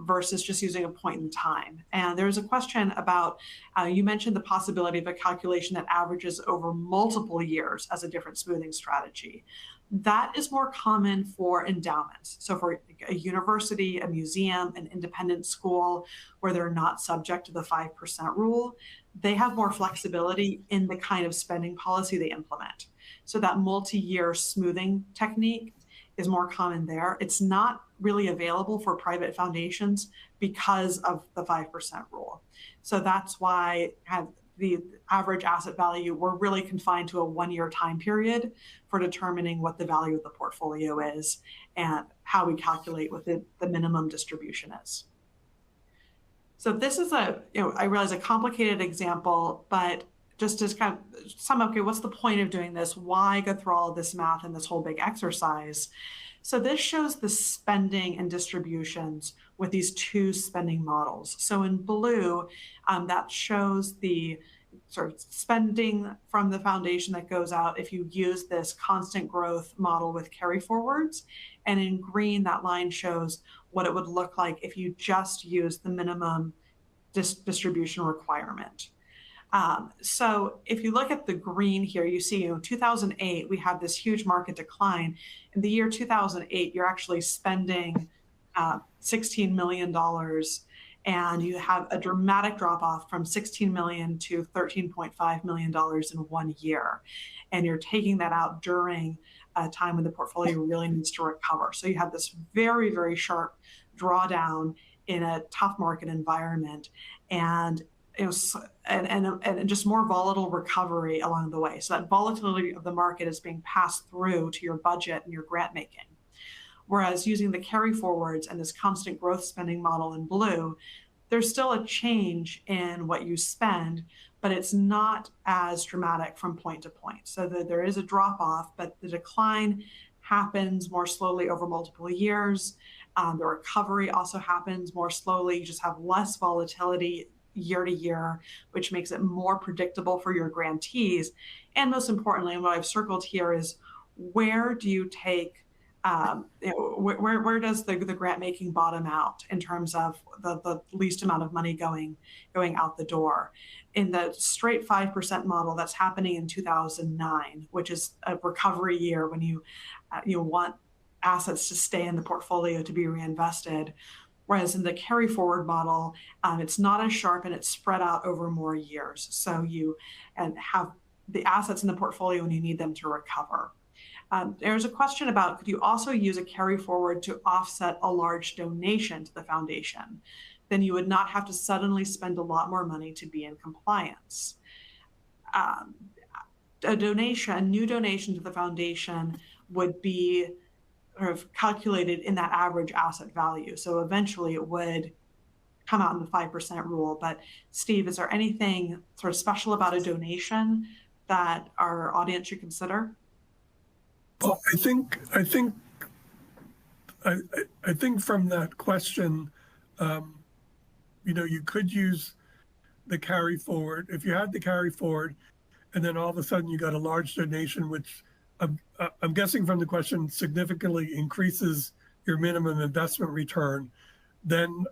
versus just using a point in time. And there's a question about, you mentioned the possibility of a calculation that averages over multiple years as a different smoothing strategy. That is more common for endowments. So for a university, a museum, an independent school where they're not subject to the 5% rule, they have more flexibility in the kind of spending policy they implement. So that multi-year smoothing technique is more common there. It's not really available for private foundations because of the 5% rule. So that's why the average asset value, we're really confined to a 1-year time period for determining what the value of the portfolio is and how we calculate what the minimum distribution is. So this is I realize a complicated example, but just to kind of sum up, okay, what's the point of doing this? Why go through all of this math and this whole big exercise? So this shows the spending and distributions with these two spending models. So in blue, that shows the sort of spending from the foundation that goes out if you use this constant growth model with carry forwards. And in green, that line shows what it would look like if you just use the minimum distribution requirement. So if you look at the green here, you see, 2008, we have this huge market decline. In the year 2008, you're actually spending $16 million, and you have a dramatic drop off from $16 million to $13.5 million in 1 year. And you're taking that out during a time when the portfolio really needs to recover. So you have this very, very sharp drawdown in a tough market environment, and and just more volatile recovery along the way. So that volatility of the market is being passed through to your budget and your grant making. Whereas using the carry forwards and this constant growth spending model in blue, there's still a change in what you spend, but it's not as dramatic from point to point. So there is a drop off, but the decline happens more slowly over multiple years. The recovery also happens more slowly. You just have less volatility year to year, which makes it more predictable for your grantees. And most importantly, and what I've circled here is, where do you take Where does the grant making bottom out in terms of the least amount of money going out the door? In the straight 5% model, that's happening in 2009, which is a recovery year when you want assets to stay in the portfolio to be reinvested. Whereas in the carry forward model, it's not as sharp and it's spread out over more years. So you have the assets in the portfolio when you need them to recover. There's a question about, could you also use a carry forward to offset a large donation to the foundation? Then you would not have to suddenly spend a lot more money to be in compliance. A new donation to the foundation would be sort of calculated in that average asset value. So eventually it would come out in the 5% rule. But Steve, is there anything sort of special about a donation that our audience should consider? Well, I think from that question, you could use the carry forward. If you had the carry forward, and then all of a sudden you got a large donation, which I'm guessing from the question significantly increases your minimum investment return, then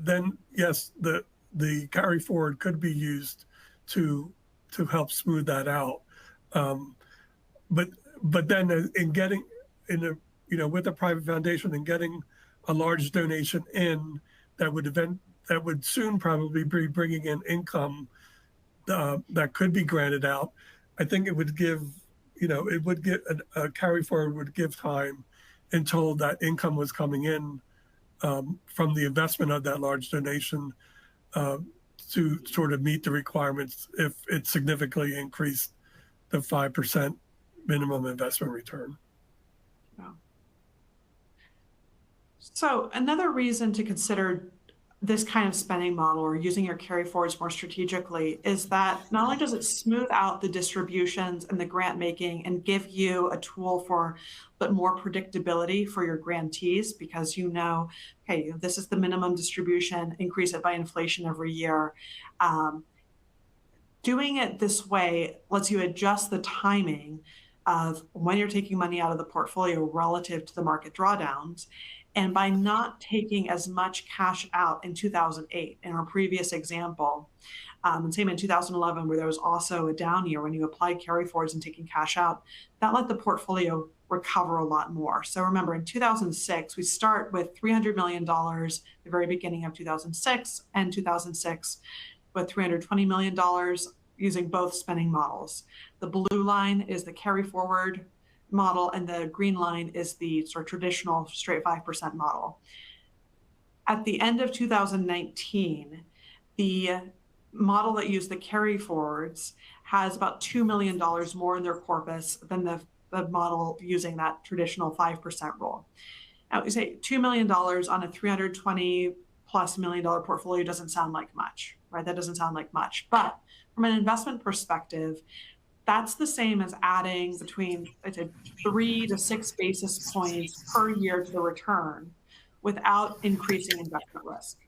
then yes, the carry forward could be used to help smooth that out. But then with a private foundation and getting a large donation in, that would soon probably be bringing in income that could be granted out. I think it would give, a carry forward would give time until that income was coming in from the investment of that large donation to sort of meet the requirements if it significantly increased the 5% minimum investment return. Wow. So another reason to consider this kind of spending model or using your carry forwards more strategically is that not only does it smooth out the distributions and the grant making and give you a tool for but more predictability for your grantees, because okay, this is the minimum distribution, increase it by inflation every year. Doing it this way lets you adjust the timing of when you're taking money out of the portfolio relative to the market drawdowns. And by not taking as much cash out in 2008, in our previous example, and same in 2011, where there was also a down year when you applied carry forwards and taking cash out, that let the portfolio recover a lot more. So remember, in 2006, we start with $300 million at the very beginning of 2006, and 2006 with $320 million using both spending models. The blue line is the carry forward model, and the green line is the sort of traditional straight 5% model. At the end of 2019, the model that used the carry forwards has about $2 million more in their corpus than the model using that traditional 5% rule. Now, you say $2 million on a $320+ million portfolio doesn't sound like much, right? That doesn't sound like much. But from an investment perspective, that's the same as adding between 3 to 6 basis points per year to the return without increasing investment risk.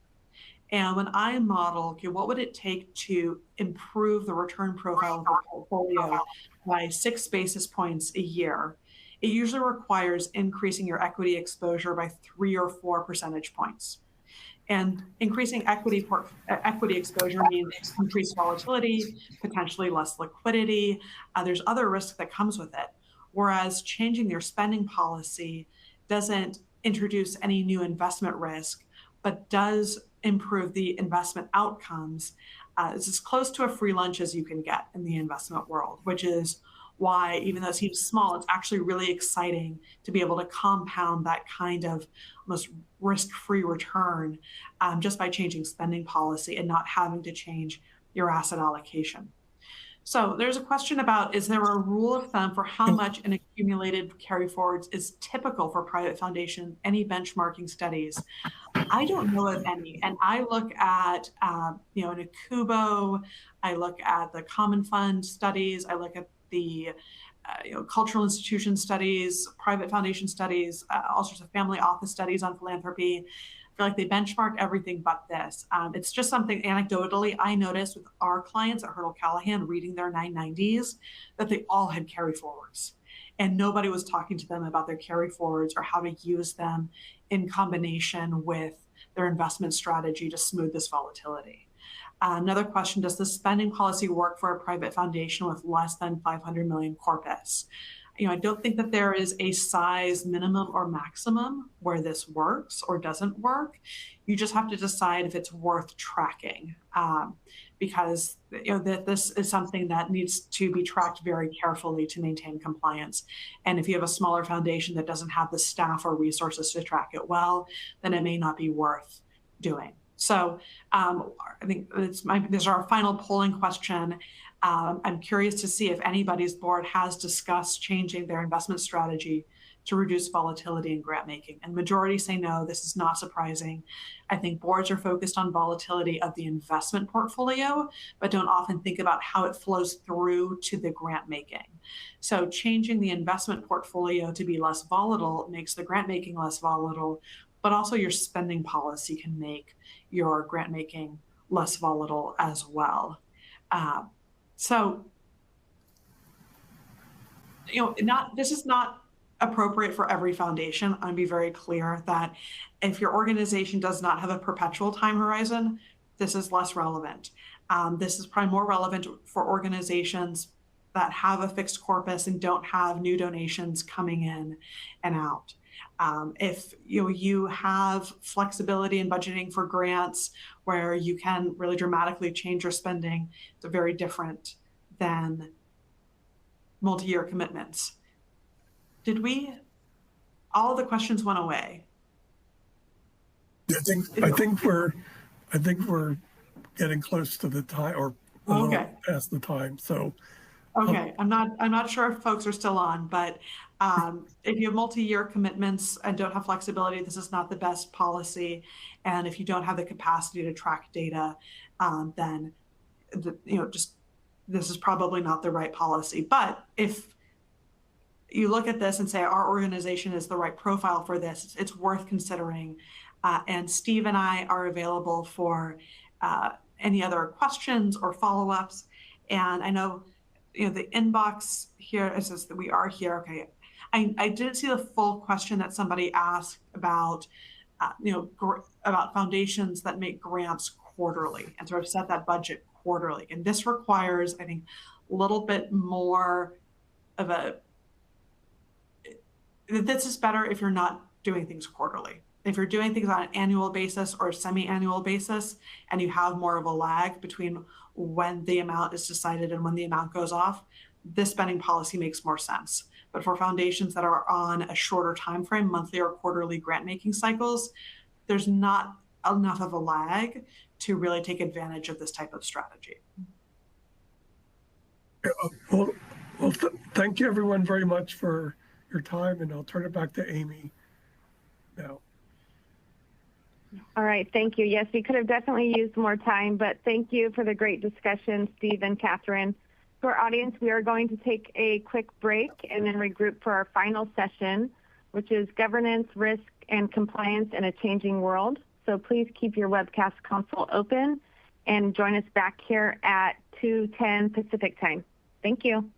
And when I model, okay, what would it take to improve the return profile of the portfolio by 6 basis points a year? It usually requires increasing your equity exposure by 3 or 4 percentage points. And increasing equity exposure means increased volatility, potentially less liquidity. There's other risks that comes with it. Whereas changing your spending policy doesn't introduce any new investment risk, but does improve the investment outcomes. It's as close to a free lunch as you can get in the investment world, which is why, even though it seems small, it's actually really exciting to be able to compound that kind of almost risk-free return just by changing spending policy and not having to change your asset allocation. So there's a question about, is there a rule of thumb for how much an accumulated carry forwards is typical for private foundation? Any benchmarking studies? I don't know of any. And I look at, in Akubo, I look at the common fund studies, I look at the cultural institution studies, private foundation studies, all sorts of family office studies on philanthropy. I feel like they benchmark everything but this. It's just something anecdotally I noticed with our clients at Hirtle Callaghan reading their 990s that they all had carry forwards. and nobody was talking to them about their carry forwards or how to use them in combination with their investment strategy to smooth this volatility. Another question, does the spending policy work for a private foundation with less than 500 million corpus? I don't think that there is a size minimum or maximum where this works or doesn't work. You just have to decide if it's worth tracking, because that this is something that needs to be tracked very carefully to maintain compliance. And if you have a smaller foundation that doesn't have the staff or resources to track it well, then it may not be worth doing. So I think this is our final polling question. I'm curious to see if anybody's board has discussed changing their investment strategy to reduce volatility in grant making. And majority say no. This is not surprising. I think boards are focused on volatility of the investment portfolio, but don't often think about how it flows through to the grant making. So changing the investment portfolio to be less volatile makes the grant making less volatile, but also your spending policy can make your grant making less volatile as well. So, this is not appropriate for every foundation. I'll be very clear that if your organization does not have a perpetual time horizon, this is less relevant. This is probably more relevant for organizations that have a fixed corpus and don't have new donations coming in and out. If you have flexibility in budgeting for grants where you can really dramatically change your spending, it's very different than multi-year commitments. All the questions went away? I think we're getting close to the time, or a little past the time. So okay, I'm not sure if folks are still on, but if you have multi-year commitments and don't have flexibility, this is not the best policy. And if you don't have the capacity to track data, then this is probably not the right policy. But if you look at this and say our organization is the right profile for this, it's worth considering. And Steve and I are available for any other questions or follow-ups. And I know the inbox here, it says that we are here. Okay, I didn't see the full question that somebody asked about, about foundations that make grants quarterly and sort of set that budget quarterly. And this requires, I think, a little bit more of this is better if you're not doing things quarterly. If you're doing things on an annual basis or semi-annual basis, and you have more of a lag between when the amount is decided and when the amount goes off, this spending policy makes more sense. But for foundations that are on a shorter time frame, monthly or quarterly grant making cycles, there's not enough of a lag to really take advantage of this type of strategy. Thank you everyone very much for your time, and I'll turn it back to Amy now. All right, thank you. Yes, we could have definitely used more time, but thank you for the great discussion, Steve and Catherine. To our audience, we are going to take a quick break and then regroup for our final session, which is governance, risk, and compliance in a changing world. So please keep your webcast console open and join us back here at 2:10 Pacific time. Thank you.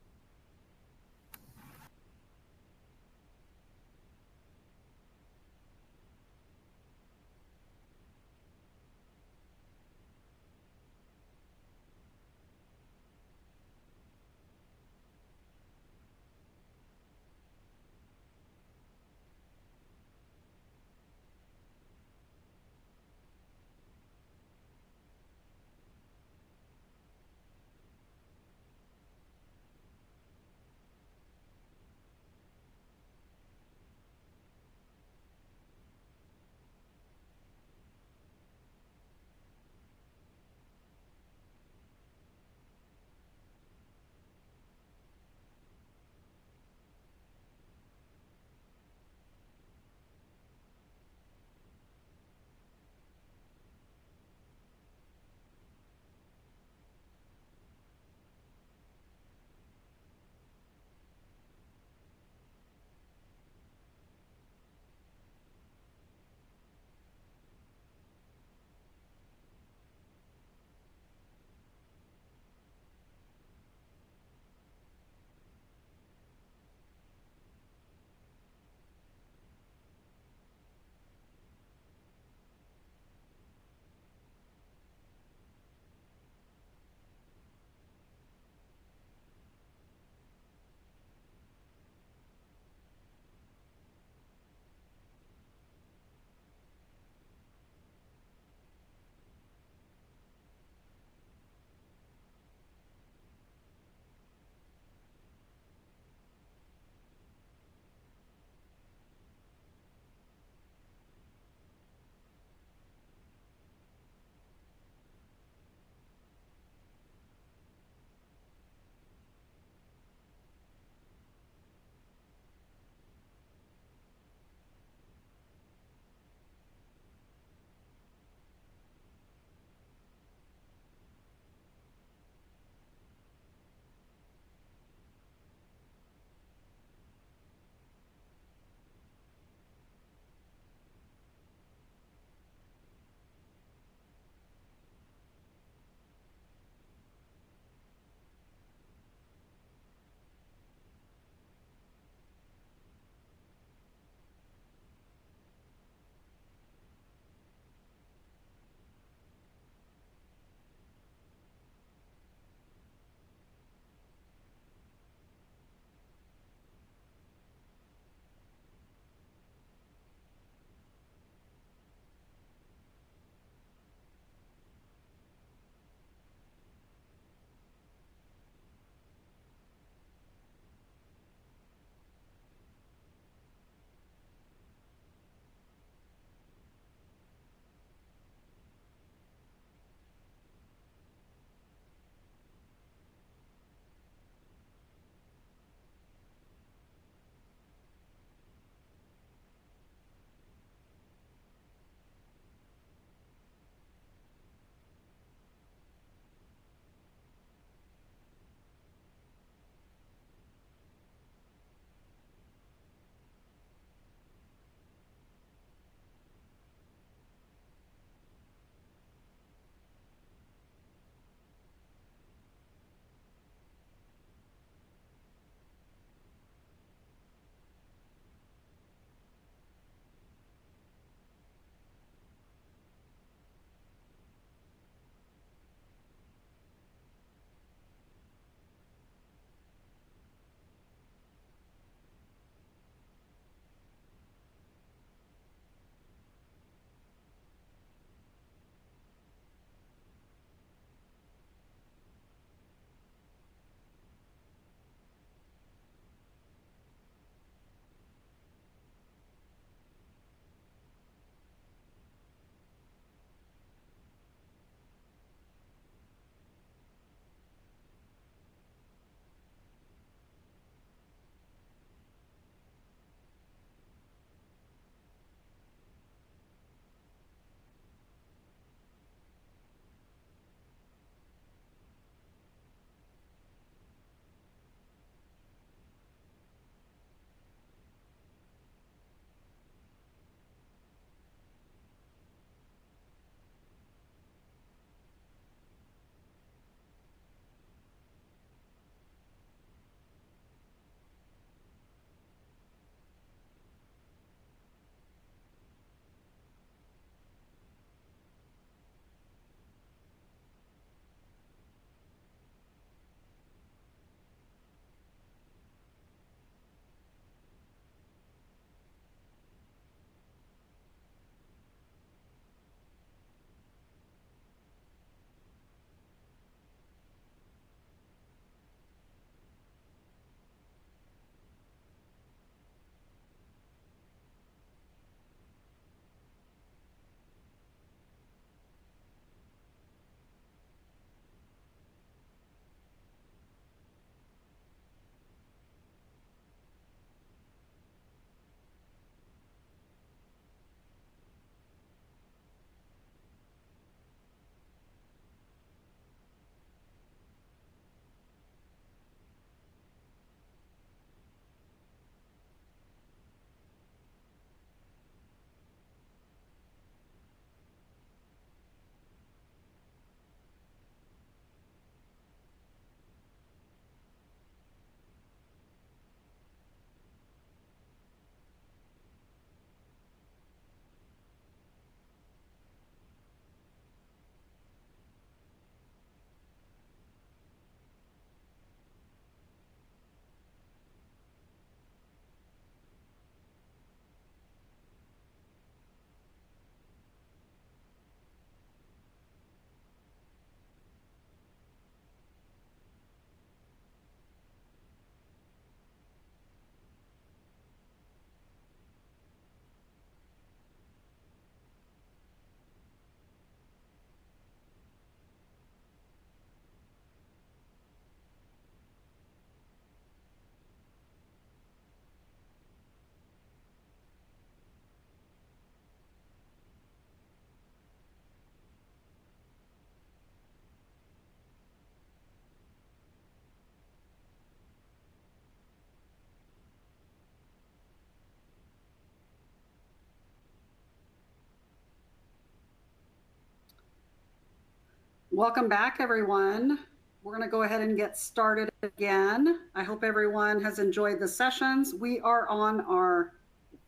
Welcome back, everyone. We're going to go ahead and get started again. I hope everyone has enjoyed the sessions. We are on our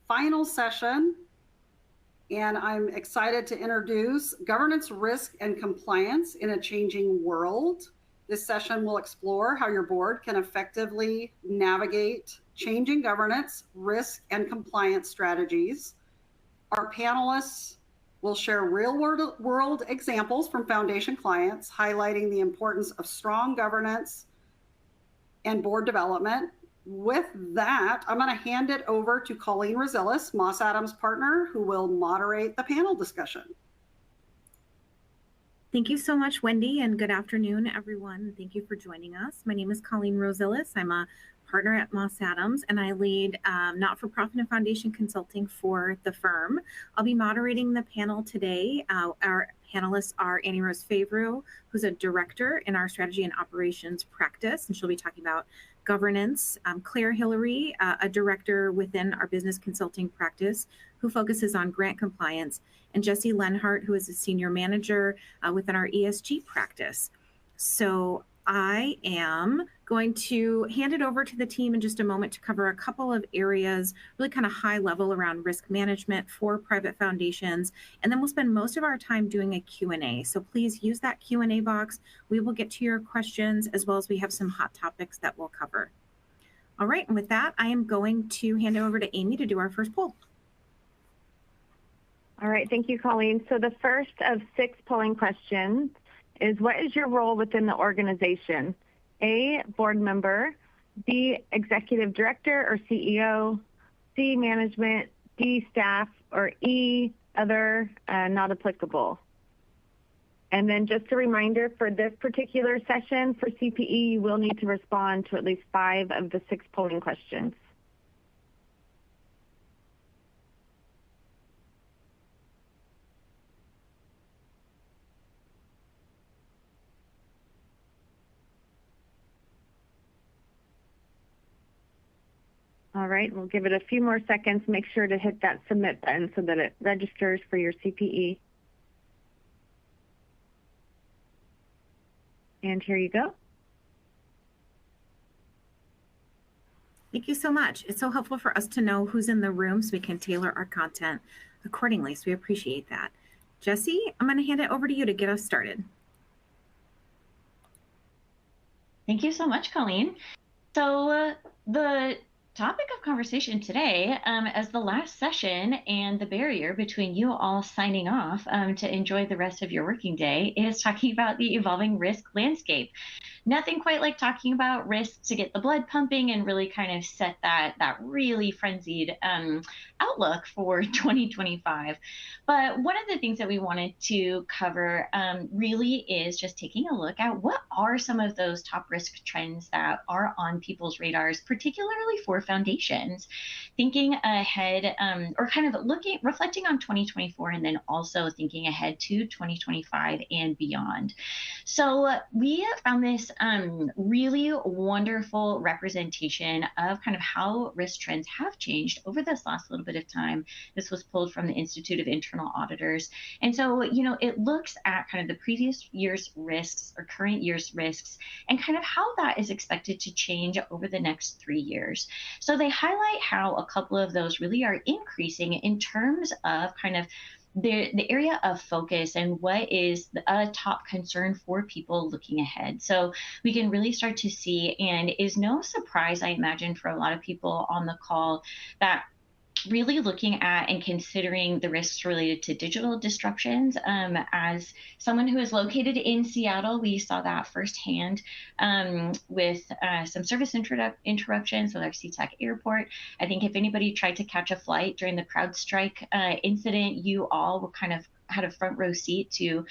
final session, and I'm excited to introduce Governance, Risk, and Compliance in a Changing World. This session will explore how your board can effectively navigate changing governance, risk, and compliance strategies. Our panelists will share real-world examples from foundation clients, highlighting the importance of strong governance and board development. With that, I'm going to hand it over to Colleen Rozillis, Moss Adams partner, who will moderate the panel discussion. Thank you so much, Wendy, and good afternoon, everyone. Thank you for joining us. My name is Colleen Rozillis. I'm a partner at Moss Adams, and I lead not-for-profit and foundation consulting for the firm. I'll be moderating the panel today. Our panelists are Annie Rose Favreau, who's a director in our strategy and operations practice, and she'll be talking about governance. Hilleary, a director within our business consulting practice, who focuses on grant compliance, and Jessie Lenhardt, who is a senior manager within our ESG practice. So I am going to hand it over to the team in just a moment to cover a couple of areas, really kind of high level around risk management for private foundations. And then we'll spend most of our time doing a Q&A. So please use that Q&A box. We will get to your questions, as well as we have some hot topics that we'll cover. All right, and with that, I am going to hand it over to Amy to do our first poll. All right, thank you, Colleen. So the first of 6 polling questions is, what is your role within the organization? A, board member, B, executive director or CEO, C, management, D, staff, or E, other, not applicable. And then just a reminder, for this particular session for CPE, you will need to respond to at least 5 of the 6 polling questions. All right, we'll give it a few more seconds. Make sure to hit that submit button so that it registers for your CPE. And here you go. Thank you so much. It's so helpful for us to know who's in the room so we can tailor our content accordingly. So we appreciate that. Jessie, I'm going to hand it over to you to get us started. Thank you so much, Colleen. So the topic of conversation today, as the last session and the barrier between you all signing off to enjoy the rest of your working day, is talking about the evolving risk landscape. Nothing quite like talking about risk to get the blood pumping and really kind of set that really frenzied outlook for 2025. But one of the things that we wanted to cover really is just taking a look at what are some of those top risk trends that are on people's radars, particularly for foundations, thinking ahead or kind of reflecting on 2024 and then also thinking ahead to 2025 and beyond. So we found this really wonderful representation of kind of how risk trends have changed over this last little bit of time. This was pulled from the Institute of Internal Auditors. And so, it looks at kind of the previous year's risks or current year's risks and kind of how that is expected to change over the next 3 years. So they highlight how a couple of those really are increasing in terms of kind of the area of focus and what is a top concern for people looking ahead. So we can really start to see, and is no surprise, I imagine, for a lot of people on the call, that really looking at and considering the risks related to digital disruptions. As someone who is located in Seattle, we saw that firsthand with some service interruptions with our SeaTac airport. I think if anybody tried to catch a flight during the CrowdStrike incident, you all were kind of had a front row seat to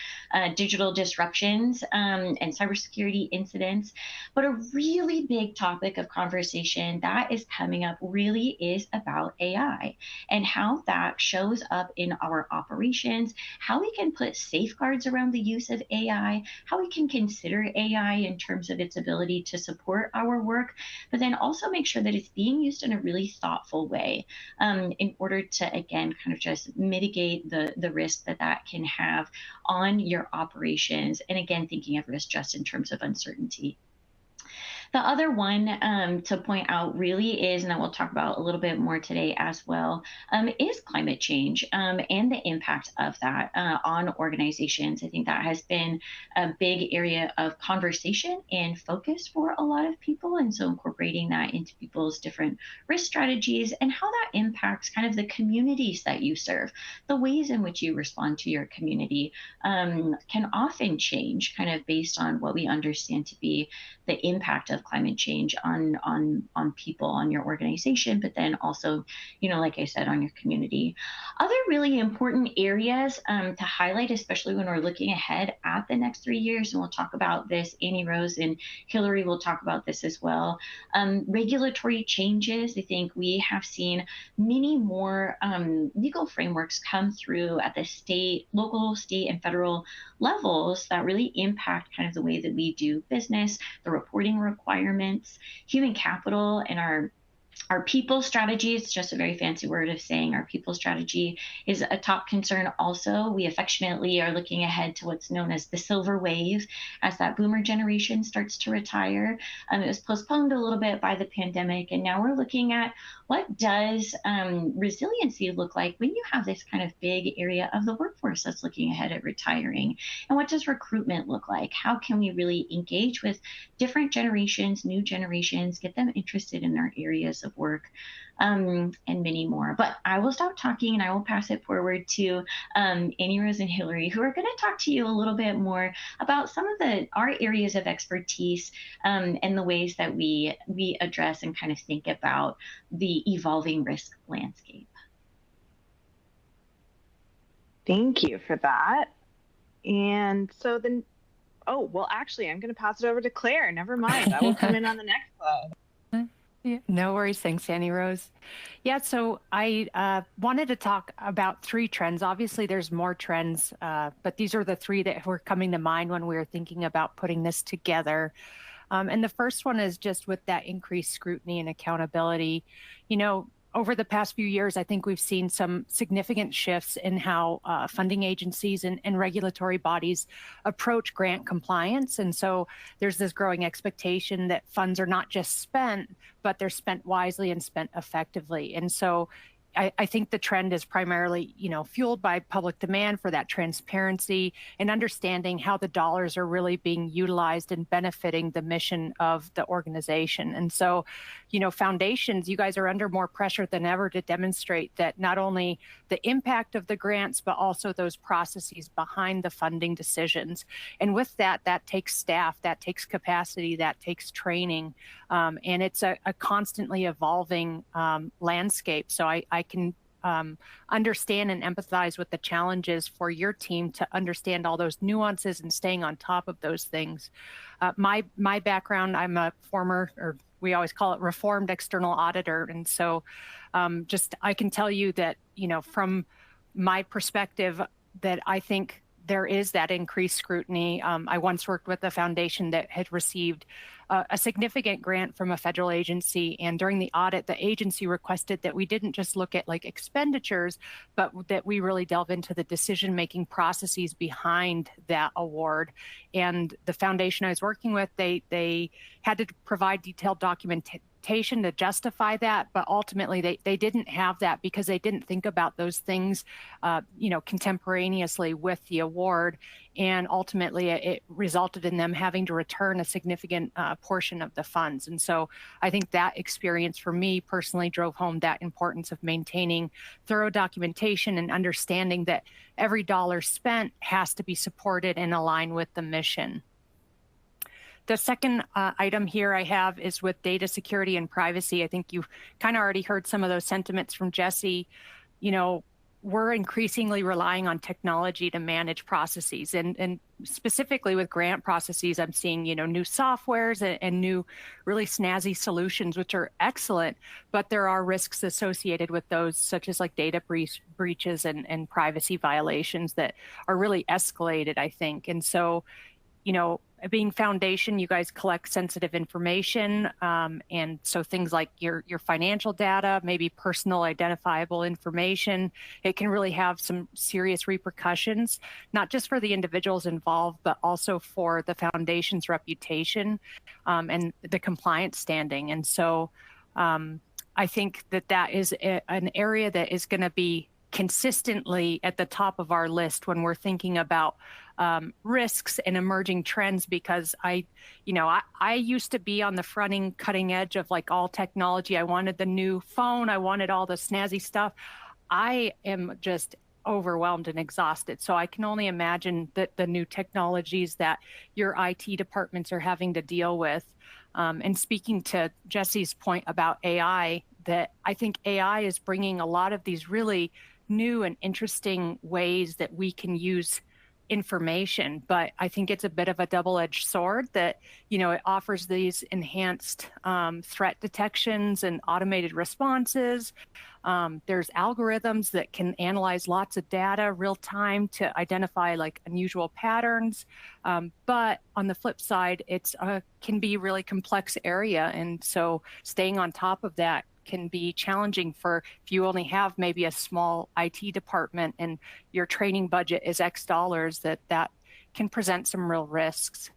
digital disruptions and cybersecurity incidents. But a really big topic of conversation that is coming up really is about AI and how that shows up in our operations, how we can put safeguards around the use of AI, how we can consider AI in terms of its ability to support our work, but then also make sure that it's being used in a really thoughtful way in order to, again, kind of just mitigate the risk that that can have on your operations. And again, thinking of risk just in terms of uncertainty. The other one to point out really is, and that we'll talk about a little bit more today as well, is climate change and the impact of that on organizations. I think that has been a big area of conversation and focus for a lot of people. And so incorporating that into people's different risk strategies and how that impacts kind of the communities that you serve, the ways in which you respond to your community can often change kind of based on what we understand to be the impact of climate change on people, on your organization, but then also, like I said, on your community. Other really important areas to highlight, especially when we're looking ahead at the next 3 years, and we'll talk about this, Amy Rose and Hillary will talk about this as well. Regulatory changes. I think we have seen many more legal frameworks come through at the local, state, and federal levels that really impact kind of the way that we do business, the reporting requirements, human capital, and our people strategy. It's just a very fancy word of saying our people strategy is a top concern also. We affectionately are looking ahead to what's known as the silver wave as that boomer generation starts to retire. It was postponed a little bit by the pandemic, and now we're looking at what does resiliency look like when you have this kind of big area of the workforce that's looking ahead at retiring? And what does recruitment look like? How can we really engage with different generations, new generations, get them interested in our areas of work, and many more. But I will stop talking and I will pass it forward to Amy Rose and Hillary, who are going to talk to you a little bit more about some of our areas of expertise and the ways that we address and kind of think about the evolving risk landscape. Thank you for that. And so then, actually, I'm going to pass it over to Claire. Never mind. I will come in on the next slide. Yeah, no worries. Thanks, Annie Rose. Yeah, so I wanted to talk about 3 trends. Obviously, there's more trends, but these are the 3 that were coming to mind when we were thinking about putting this together. And the first one is just with that increased scrutiny and accountability. Over the past few years, I think we've seen some significant shifts in how funding agencies and regulatory bodies approach grant compliance. And so there's this growing expectation that funds are not just spent, but they're spent wisely and spent effectively. And so I think the trend is primarily, fueled by public demand for that transparency and understanding how the dollars are really being utilized and benefiting the mission of the organization. And so, foundations, you guys are under more pressure than ever to demonstrate that not only the impact of the grants, but also those processes behind the funding decisions. And with that takes staff, that takes capacity, that takes training. And it's a constantly evolving landscape. So I can understand and empathize with the challenges for your team to understand all those nuances and staying on top of those things. My background, I'm a former, or we always call it reformed external auditor. And so I can tell you that, from my perspective, that I think there is that increased scrutiny. I once worked with a foundation that had received a significant grant from a federal agency. And during the audit, the agency requested that we didn't just look at expenditures, but that we really delve into the decision-making processes behind that award. And the foundation I was working with, they had to provide detailed documentation to justify that, but ultimately they didn't have that because they didn't think about those things, contemporaneously with the award. And ultimately it resulted in them having to return a significant portion of the funds. And so I think that experience for me personally drove home that importance of maintaining thorough documentation and understanding that every dollar spent has to be supported and aligned with the mission. The second item here I have is with data security and privacy. I think you've kind of already heard some of those sentiments from Jessie. We're increasingly relying on technology to manage processes, and specifically with grant processes, I'm seeing, new softwares and new really snazzy solutions, which are excellent, but there are risks associated with those, such as data breaches and privacy violations that are really escalated, I think. And so being foundation, you guys collect sensitive information. And so things like your financial data, maybe personal identifiable information, it can really have some serious repercussions, not just for the individuals involved, but also for the foundation's reputation and the compliance standing. And so I think that is an area that is going to be consistently at the top of our list when we're thinking about risks and emerging trends, because I used to be on the cutting edge of like all technology. I wanted the new phone. I wanted all the snazzy stuff. I am just overwhelmed and exhausted. So I can only imagine that the new technologies that your IT departments are having to deal with. And speaking to Jessie's point about AI, that I think AI is bringing a lot of these really new and interesting ways that we can use information, but I think it's a bit of a double-edged sword that, it offers these enhanced threat detections and automated responses. There's algorithms that can analyze lots of data real time to identify like unusual patterns. But on the flip side, it's can be a really complex area. And so staying on top of that can be challenging if you only have maybe a small IT department and your training budget is X dollars, that can present some real risks.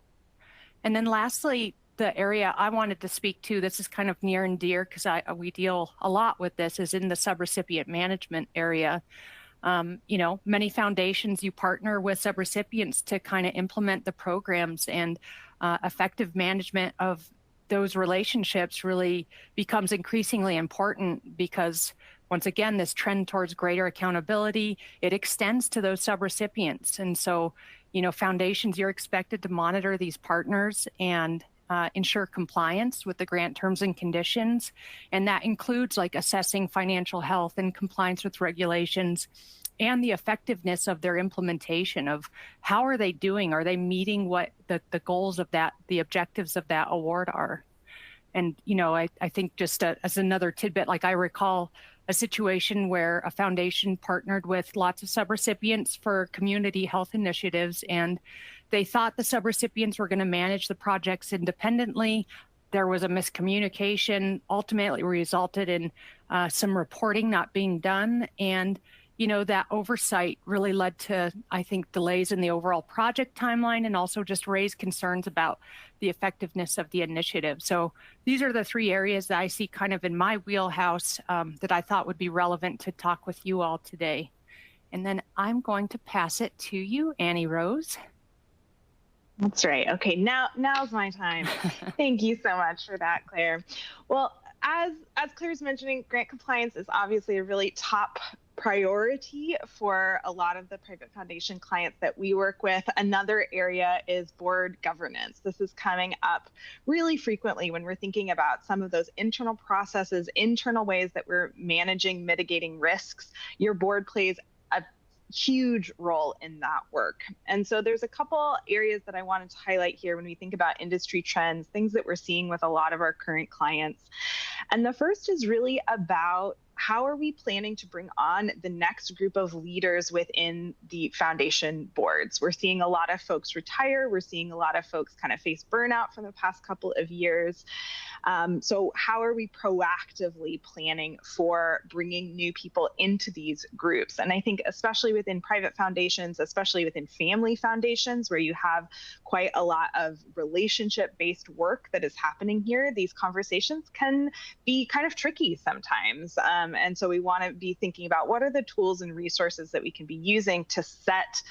And then lastly, the area I wanted to speak to, this is kind of near and dear because we deal a lot with this, is in the subrecipient management area. Many foundations, you partner with subrecipients to kind of implement the programs, and effective management of those relationships really becomes increasingly important because, once again, this trend towards greater accountability, it extends to those subrecipients. And so, foundations, you're expected to monitor these partners and ensure compliance with the grant terms and conditions. And that includes like assessing financial health and compliance with regulations and the effectiveness of their implementation of how are they doing? Are they meeting what the goals of that, the objectives of that award are? And, I think just as another tidbit, like I recall a situation where a foundation partnered with lots of subrecipients for community health initiatives, and they thought the subrecipients were going to manage the projects independently. There was a miscommunication, ultimately resulted in some reporting not being done. And that oversight really led to, I think, delays in the overall project timeline and also just raised concerns about the effectiveness of the initiative. So these are the three areas that I see kind of in my wheelhouse that I thought would be relevant to talk with you all today. And then I'm going to pass it to you, Annie Rose. That's right. Okay, now's my time. Thank you so much for that, Claire. Well, as Claire's mentioning, grant compliance is obviously a really top priority for a lot of the private foundation clients that we work with. Another area is board governance. This is coming up really frequently when we're thinking about some of those internal processes, internal ways that we're managing, mitigating risks. Your board plays a huge role in that work. And so there's a couple areas that I wanted to highlight here when we think about industry trends, things that we're seeing with a lot of our current clients. And the first is really about how are we planning to bring on the next group of leaders within the foundation boards? We're seeing a lot of folks retire. We're seeing a lot of folks kind of face burnout from the past couple of years. So how are we proactively planning for bringing new people into these groups? And I think especially within private foundations, especially within family foundations, where you have quite a lot of relationship-based work that is happening here, these conversations can be kind of tricky sometimes. And so we want to be thinking about what are the tools and resources that we can be using to set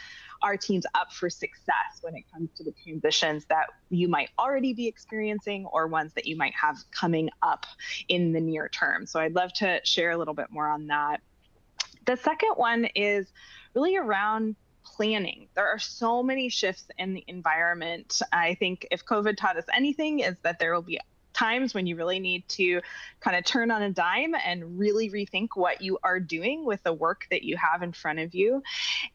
our teams up for success when it comes to the transitions that you might already be experiencing or ones that you might have coming up in the near term. So I'd love to share a little bit more on that. The second one is really around planning. There are so many shifts in the environment. I think if COVID taught us anything, is that there will be times when you really need to kind of turn on a dime and really rethink what you are doing with the work that you have in front of you.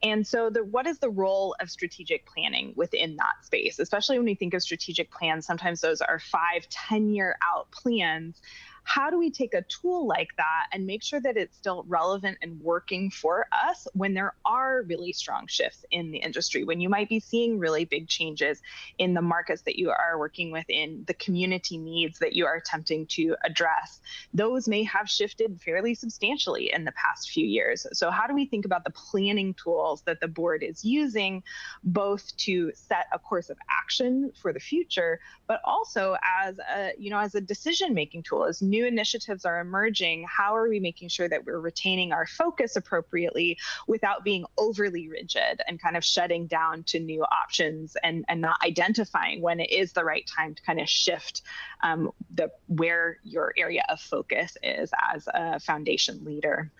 And so what is the role of strategic planning within that space? Especially when we think of strategic plans, sometimes those are 5-10 year out plans. how do we take a tool like that and make sure that it's still relevant and working for us when there are really strong shifts in the industry, when you might be seeing really big changes in the markets that you are working within, the community needs that you are attempting to address. Those may have shifted fairly substantially in the past few years. So how do we think about the planning tools that the board is using, both to set a course of action for the future, but also as a decision-making tool? As new initiatives are emerging, how are we making sure that we're retaining our focus appropriately without being overly rigid and kind of shutting down to new options and not identifying when it is the right time to kind of shift where your area of focus is as a foundation leader?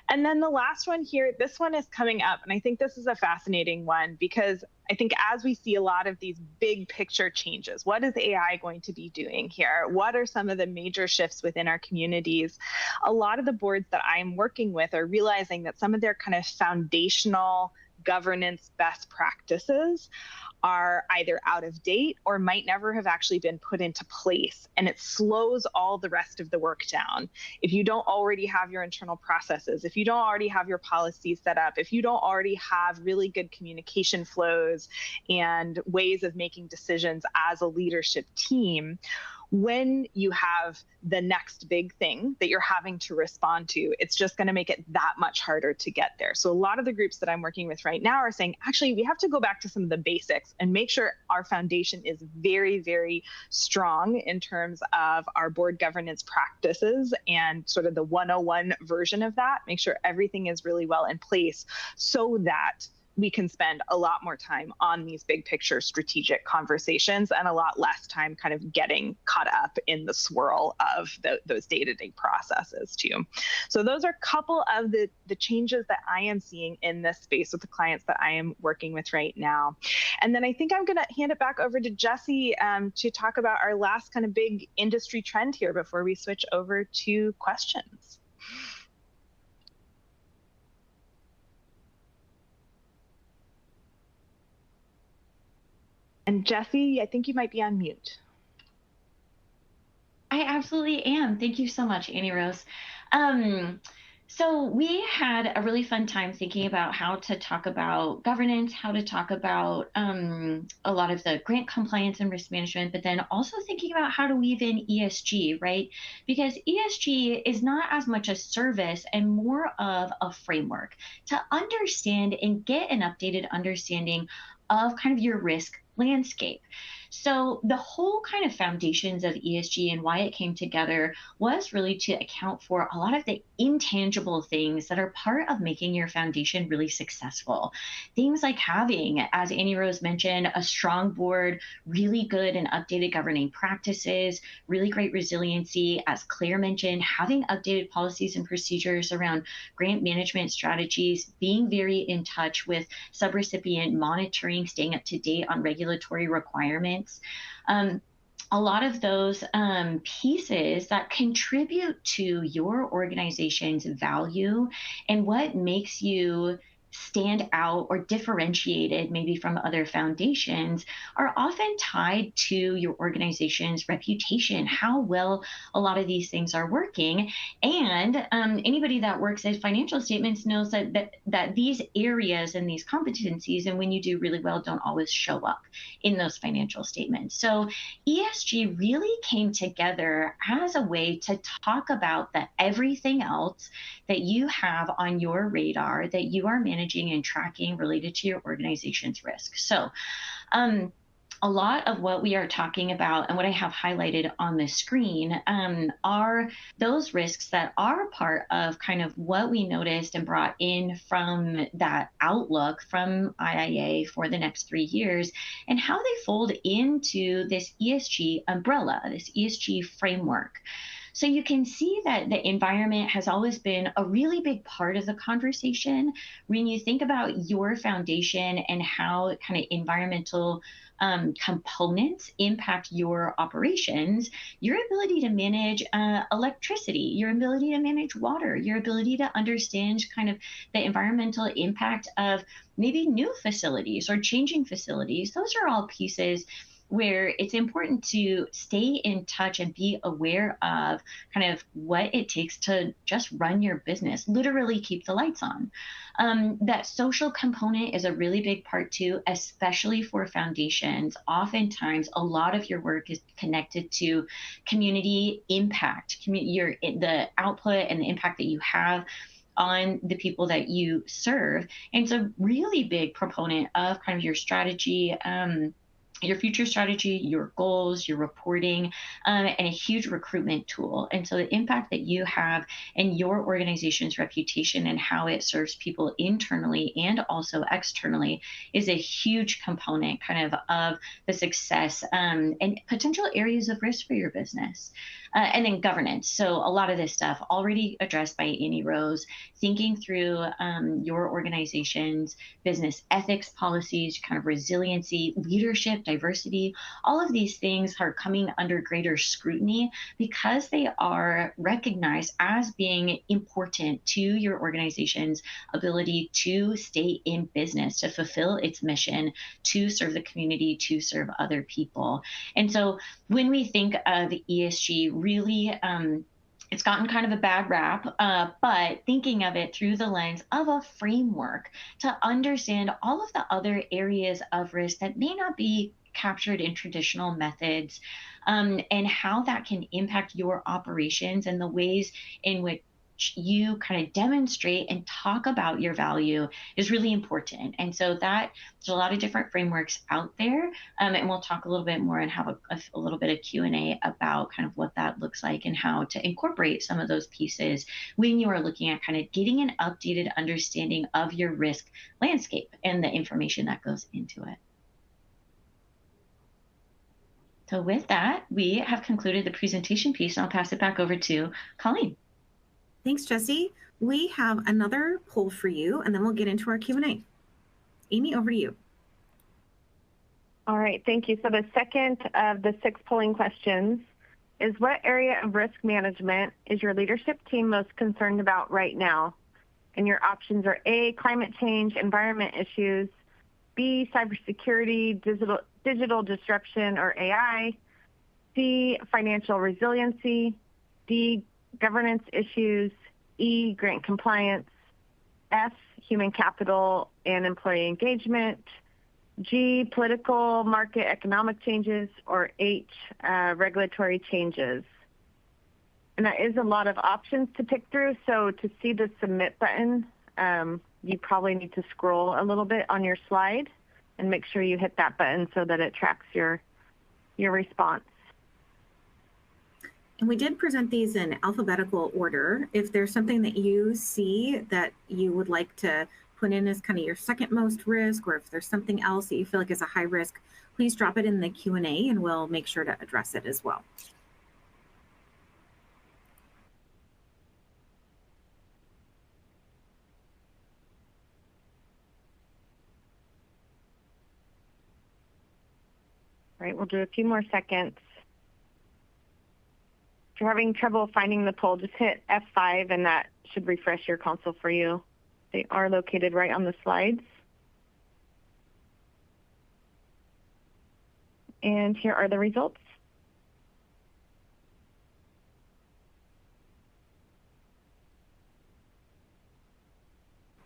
And then the last one here, this one is coming up, and I think this is a fascinating one because I think as we see a lot of these big picture changes, what is AI going to be doing here? What are some of the major shifts within our communities? A lot of the boards that I'm working with are realizing that some of their kind of foundational governance best practices are either out of date or might never have actually been put into place. And it slows all the rest of the work down. If you don't already have your internal processes, if you don't already have your policies set up, if you don't already have really good communication flows and ways of making decisions as a leadership team, when you have the next big thing that you're having to respond to, it's just going to make it that much harder to get there. So a lot of the groups that I'm working with right now are saying, actually, we have to go back to some of the basics and make sure our foundation is very, very strong in terms of our board governance practices and sort of the 101 version of that. Make sure everything is really well in place so that we can spend a lot more time on these big picture strategic conversations and a lot less time kind of getting caught up in the swirl of those day-to-day processes too. So those are a couple of the changes that I am seeing in this space with the clients that I am working with right now. And then I think I'm going to hand it back over to Jessie to talk about our last kind of big industry trend here before we switch over to questions. And Jessie, I think you might be on mute. I absolutely am. Thank you so much, Annie Rose. So we had a really fun time thinking about how to talk about governance, how to talk about a lot of the grant compliance and risk management, but then also thinking about how to weave in ESG, right? Because ESG is not as much a service and more of a framework to understand and get an updated understanding of kind of your risk landscape. So the whole kind of foundations of ESG and why it came together was really to account for a lot of the intangible things that are part of making your foundation really successful. Things like having, as Annie Rose mentioned, a strong board, really good and updated governing practices, really great resiliency, as Claire mentioned, having updated policies and procedures around grant management strategies, being very in touch with subrecipient monitoring, staying up to date on regulatory requirements. A lot of those pieces that contribute to your organization's value and what makes you stand out or differentiated maybe from other foundations are often tied to your organization's reputation, how well a lot of these things are working. And anybody that works at financial statements knows that these areas and these competencies, and when you do really well, don't always show up in those financial statements. So ESG really came together as a way to talk about the everything else that you have on your radar that you are managing and tracking related to your organization's risk. So a lot of what we are talking about and what I have highlighted on the screen are those risks that are part of kind of what we noticed and brought in from that outlook from IIA for the next 3 years and how they fold into this ESG umbrella, this ESG framework. So you can see that the environment has always been a really big part of the conversation. When you think about your foundation and how kind of environmental components impact your operations, your ability to manage electricity, your ability to manage water, your ability to understand kind of the environmental impact of maybe new facilities or changing facilities, those are all pieces where it's important to stay in touch and be aware of kind of what it takes to just run your business, literally keep the lights on. That social component is a really big part too, especially for foundations. Oftentimes, a lot of your work is connected to community impact, the output and the impact that you have on the people that you serve. And it's a really big proponent of kind of your strategy, your future strategy, your goals, your reporting, and a huge recruitment tool. And so the impact that you have in your organization's reputation and how it serves people internally and also externally is a huge component kind of the success and potential areas of risk for your business. And then governance. So a lot of this stuff already addressed by Amy Rose, thinking through your organization's business ethics policies, kind of resiliency, leadership, diversity, all of these things are coming under greater scrutiny because they are recognized as being important to your organization's ability to stay in business, to fulfill its mission, to serve the community, to serve other people. And so when we think of ESG, really, it's gotten kind of a bad rap, but thinking of it through the lens of a framework to understand all of the other areas of risk that may not be captured in traditional methods, and how that can impact your operations and the ways in which you kind of demonstrate and talk about your value is really important. And so there's a lot of different frameworks out there, and we'll talk a little bit more and have a little bit of Q&A about kind of what that looks like and how to incorporate some of those pieces when you are looking at kind of getting an updated understanding of your risk landscape and the information that goes into it. So with that, we have concluded the presentation piece. I'll pass it back over to Colleen. Thanks, Jessie. We have another poll for you, and then we'll get into our Q&A. Amy, over to you. All right, thank you. So the second of the 6 polling questions is, what area of risk management is your leadership team most concerned about right now? And your options are A, climate change, environment issues, B, cybersecurity, digital disruption or AI, C, financial resiliency, D, governance issues, E, grant compliance, F, human capital and employee engagement, G, political, market, economic changes, or H, regulatory changes. And that is a lot of options to pick through. So to see the submit button, you probably need to scroll a little bit on your slide and make sure you hit that button so that it tracks your response. And we did present these in alphabetical order. If there's something that you see that you would like to put in as kind of your second most risk, or if there's something else that you feel like is a high risk, please drop it in the Q&A and we'll make sure to address it as well. All right, we'll do a few more seconds. If you're having trouble finding the poll, just hit F5 and that should refresh your console for you. They are located right on the slides. And here are the results.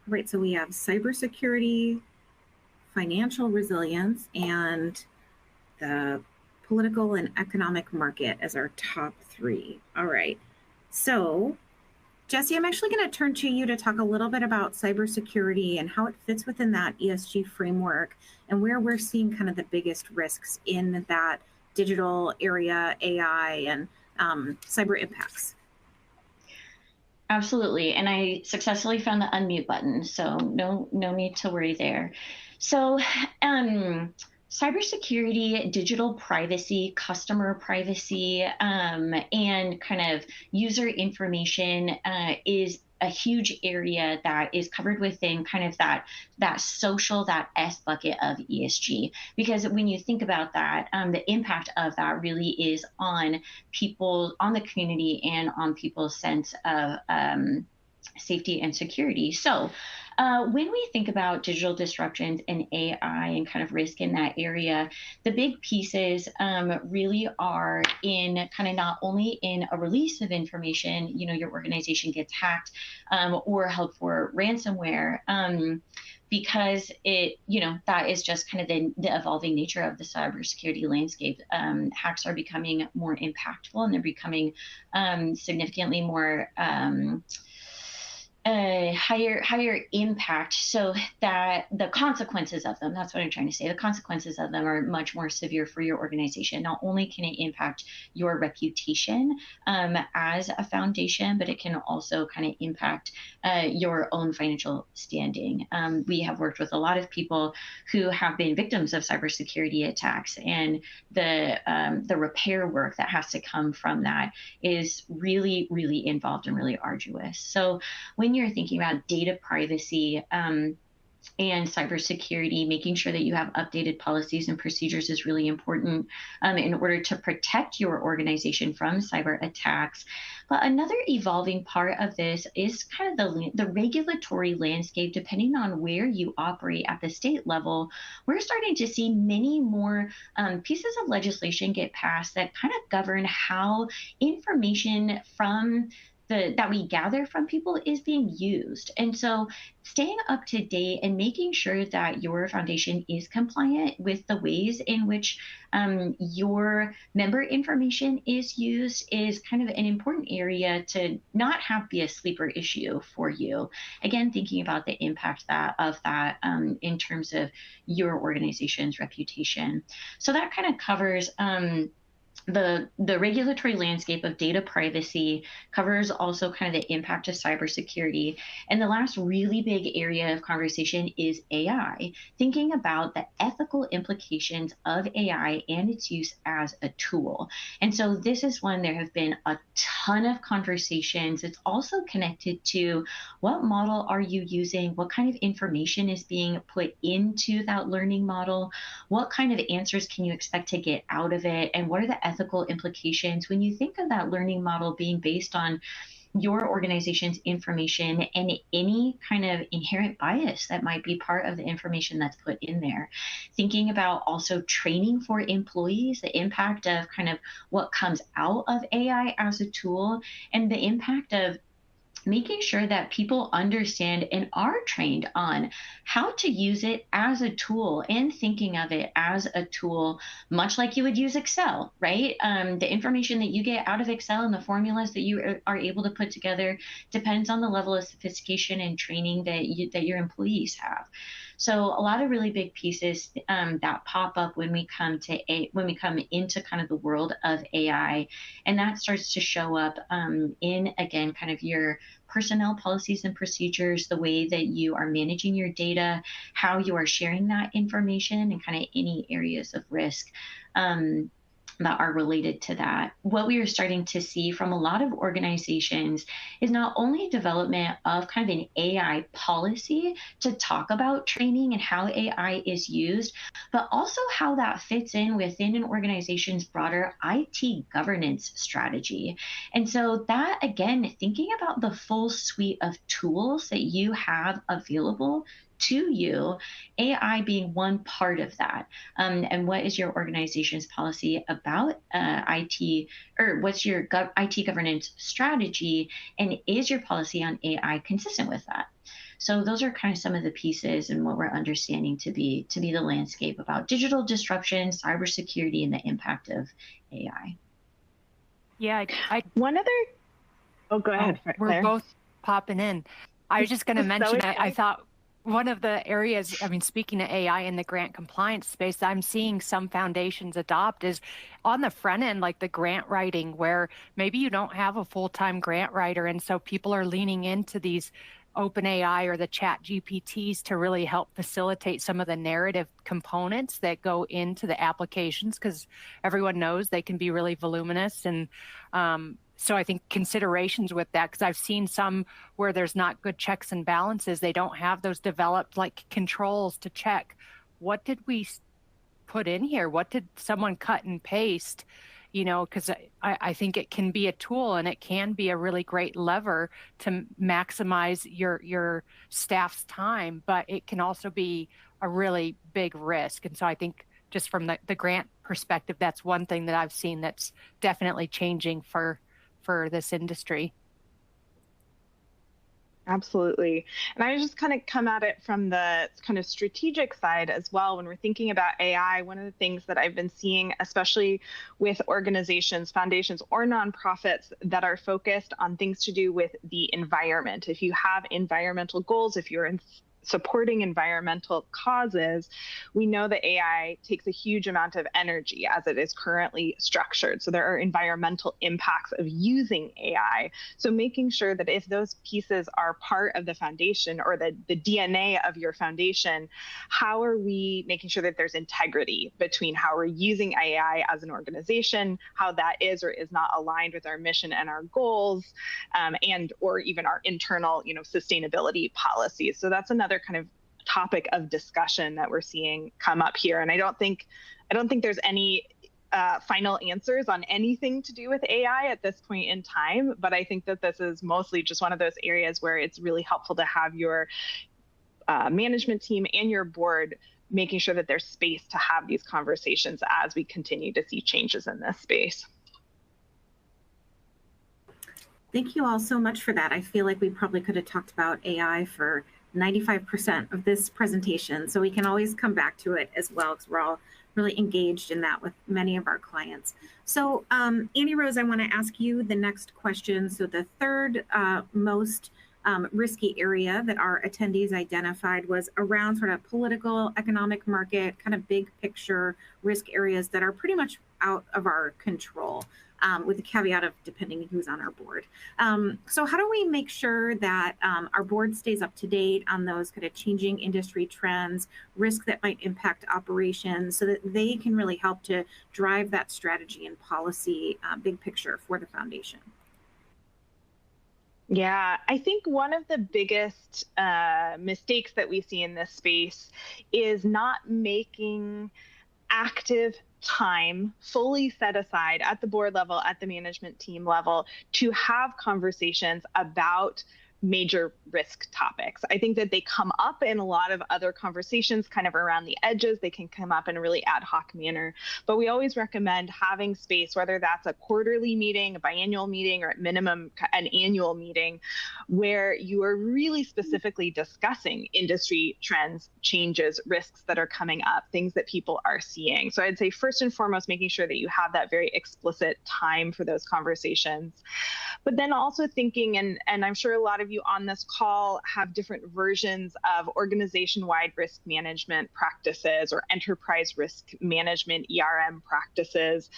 Right, so we have cybersecurity, financial resilience, and the political and economic market as our top 3. All right. So, Jessie, I'm actually going to turn to you to talk a little bit about cybersecurity and how it fits within that ESG framework and where we're seeing kind of the biggest risks in that digital area, AI, and cyber impacts. Absolutely. And I successfully found the unmute button, so no need to worry there. So, cybersecurity, digital privacy, customer privacy, and kind of user information is a huge area that is covered within kind of that social, that S bucket of ESG. Because when you think about that, the impact of that really is on people, on the community, and on people's sense of safety and security. So When we think about digital disruptions and AI and kind of risk in that area, the big pieces really are in kind of not only in a release of information, your organization gets hacked or held for ransomware, because that is just kind of the evolving nature of the cybersecurity landscape. Hacks are becoming more impactful, and they're becoming significantly more higher impact, so that the consequences of them, that's what I'm trying to say, the consequences of them are much more severe for your organization. Not only can it impact your reputation as a foundation, but it can also kind of impact your own financial standing. We have worked with a lot of people who have been victims of cybersecurity attacks, and the repair work that has to come from that is really, really involved and really arduous. So when you're thinking about data privacy and cybersecurity, making sure that you have updated policies and procedures is really important in order to protect your organization from cyber attacks. But another evolving part of this is kind of the regulatory landscape. Depending on where you operate at the state level, we're starting to see many more pieces of legislation get passed that kind of govern how information that we gather from people is being used. And so staying up to date and making sure that your foundation is compliant with the ways in which your member information is used is kind of an important area to not have be a sleeper issue for you. Again, thinking about the impact of that in terms of your organization's reputation. So that kind of covers the regulatory landscape of data privacy, covers also kind of the impact of cybersecurity. And the last really big area of conversation is AI, thinking about the ethical implications of AI and its use as a tool. And so this is one there have been a ton of conversations. It's also connected to what model are you using? What kind of information is being put into that learning model? What kind of answers can you expect to get out of it? And what are the ethical implications when you think of that learning model being based on your organization's information and any kind of inherent bias that might be part of the information that's put in there? Thinking about also training for employees, the impact of kind of what comes out of AI as a tool, and the impact of making sure that people understand and are trained on how to use it as a tool and thinking of it as a tool, much like you would use Excel, right? The information that you get out of Excel and the formulas that you are able to put together depends on the level of sophistication and training that your employees have. So a lot of really big pieces that pop up when we come into kind of the world of AI, and that starts to show up in, again, kind of your personnel policies and procedures, the way that you are managing your data, how you are sharing that information, and kind of any areas of risk that are related to that. What we are starting to see from a lot of organizations is not only development of kind of an AI policy to talk about training and how AI is used, but also how that fits in within an organization's broader IT governance strategy. And so that, again, thinking about the full suite of tools that you have available to you, AI being one part of that. And what is your organization's policy about IT, or what's your IT governance strategy, and is your policy on AI consistent with that? So those are kind of some of the pieces and what we're understanding to be the landscape about digital disruption, cybersecurity, and the impact of AI. Yeah, One other. Oh, go ahead. We're Claire. both popping in. I was just going to mention, So I thought one of the areas, I mean, speaking of AI in the grant compliance space, I'm seeing some foundations adopt is on the front end, like the grant writing, where maybe you don't have a full-time grant writer. And so people are leaning into these OpenAI or the chat GPTs to really help facilitate some of the narrative components that go into the applications, because everyone knows they can be really voluminous. And so I think considerations with that, because I've seen some where there's not good checks and balances. They don't have those developed like controls to check what did we put in here? What did someone cut and paste? because I think it can be a tool and it can be a really great lever to maximize your staff's time, but it can also be a really big risk. And so I think just from the grant perspective, that's one thing that I've seen that's definitely changing for this industry. Absolutely. And I just kind of come at it from the kind of strategic side as well. When we're thinking about AI, one of the things that I've been seeing, especially with organizations, foundations, or nonprofits that are focused on things to do with the environment. If you have environmental goals, if you're supporting environmental causes, we know that AI takes a huge amount of energy as it is currently structured. So there are environmental impacts of using AI. So making sure that if those pieces are part of the foundation or the DNA of your foundation, how are we making sure that there's integrity between how we're using AI as an organization, how that is or is not aligned with our mission and our goals, and or even our internal, sustainability policies. So that's another kind of topic of discussion that we're seeing come up here. And I don't think there's any final answers on anything to do with AI at this point in time, but I think that this is mostly just one of those areas where it's really helpful to have your management team and your board making sure that there's space to have these conversations as we continue to see changes in this space. Thank you all so much for that. I feel like we probably could have talked about AI for 95% of this presentation, so we can always come back to it as well, because we're all really engaged in that with many of our clients. So Annie Rose, I want to ask you the next question. So the third most risky area that our attendees identified was around sort of political, economic, market, kind of big picture risk areas that are pretty much out of our control. With the caveat of depending who's on our board. So how do we make sure that our board stays up to date on those kind of changing industry trends, risks that might impact operations, so that they can really help to drive that strategy and policy big picture for the foundation? Yeah, I think one of the biggest mistakes that we see in this space is not making active time fully set aside at the board level, at the management team level, to have conversations about major risk topics. I think that they come up in a lot of other conversations kind of around the edges. They can come up in a really ad hoc manner, but we always recommend having space, whether that's a quarterly meeting, a biannual meeting, or at minimum an annual meeting, where you are really specifically discussing industry trends, changes, risks that are coming up, things that people are seeing. So I'd say first and foremost, making sure that you have that very explicit time for those conversations. But then also thinking, and I'm sure a lot of you on this call have different versions of organization-wide risk management practices or enterprise risk management, ERM practices.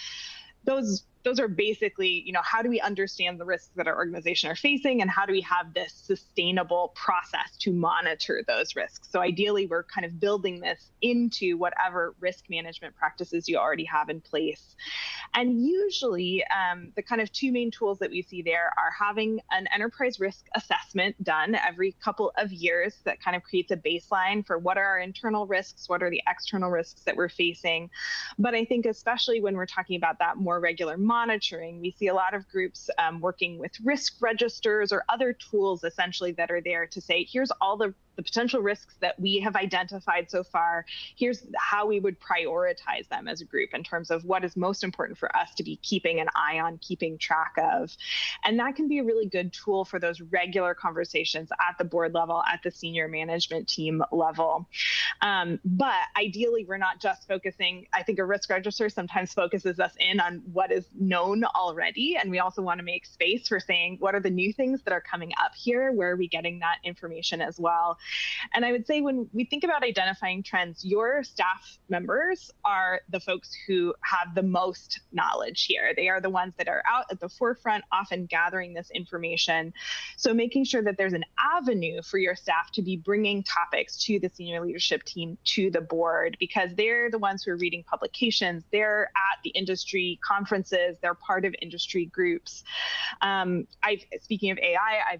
Those are basically, how do we understand the risks that our organization are facing, and how do we have this sustainable process to monitor those risks? So ideally, we're kind of building this into whatever risk management practices you already have in place. And usually, the kind of two main tools that we see there are having an enterprise risk assessment done every couple of years that kind of creates a baseline for what are our internal risks, what are the external risks that we're facing. But I think especially when we're talking about that more regular monitoring, we see a lot of groups working with risk registers or other tools essentially that are there to say, here's all the potential risks that we have identified so far. Here's how we would prioritize them as a group in terms of what is most important for us to be keeping an eye on, keeping track of. And that can be a really good tool for those regular conversations at the board level, at the senior management team level. But ideally, we're not just focusing, I think a risk register sometimes focuses us in on what is known already. And we also want to make space for saying, what are the new things that are coming up here? Where are we getting that information as well? And I would say when we think about identifying trends, your staff members are the folks who have the most knowledge here. They are the ones that are out at the forefront, often gathering this information. So making sure that there's an avenue for your staff to be bringing topics to the senior leadership team, to the board, because they're the ones who are reading publications. They're at the industry conferences. They're part of industry groups. Speaking of AI,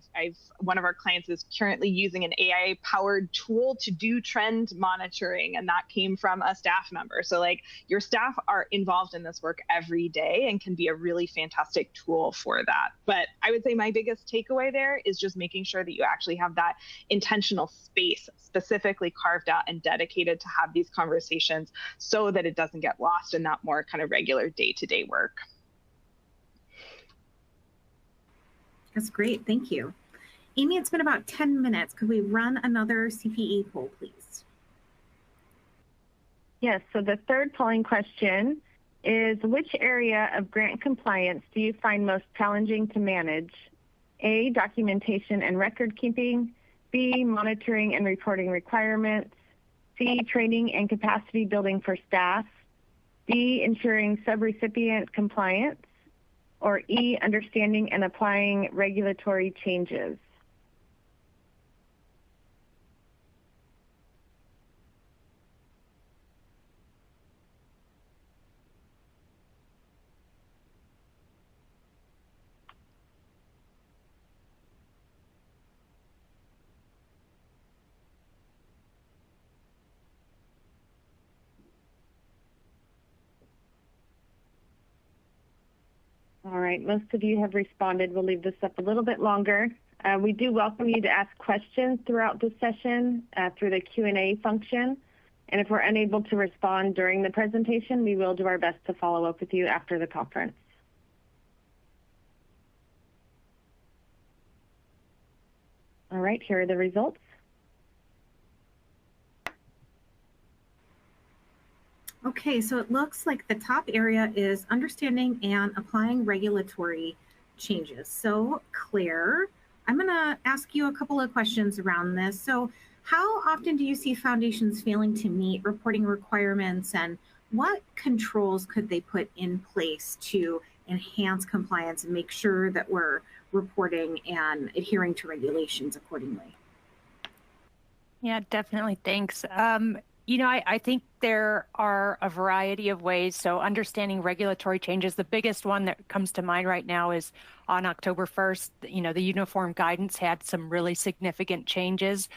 one of our clients is currently using an AI powered tool to do trend monitoring, and that came from a staff member. So like your staff are involved in this work every day and can be a really fantastic tool for that. But I would say my biggest takeaway there is just making sure that you actually have that intentional space specifically carved out and dedicated to have these conversations so that it doesn't get lost in that more kind of regular day-to-day work. That's great. Thank you. Amy, it's been about 10 minutes. Could we run another CPE poll, please? Yes, so the third polling question is, which area of grant compliance do you find most challenging to manage? A, documentation and record keeping. B, monitoring and reporting requirements. C, training and capacity building for staff. D, ensuring subrecipient compliance. Or E, understanding and applying regulatory changes. All right, most of you have responded. We'll leave this up a little bit longer. We do welcome you to ask questions throughout the session through the Q&A function. And if we're unable to respond during the presentation, we will do our best to follow up with you after the conference. All right, here are the results. Okay, so it looks like the top area is understanding and applying regulatory changes. So Claire, I'm going to ask you a couple of questions around this. So how often do you see foundations failing to meet reporting requirements, and what controls could they put in place to enhance compliance and make sure that we're reporting and adhering to regulations accordingly? Yeah, definitely. Thanks. I think there are a variety of ways. So understanding regulatory changes, the biggest one that comes to mind right now is on October 1st, the uniform guidance had some really significant changes.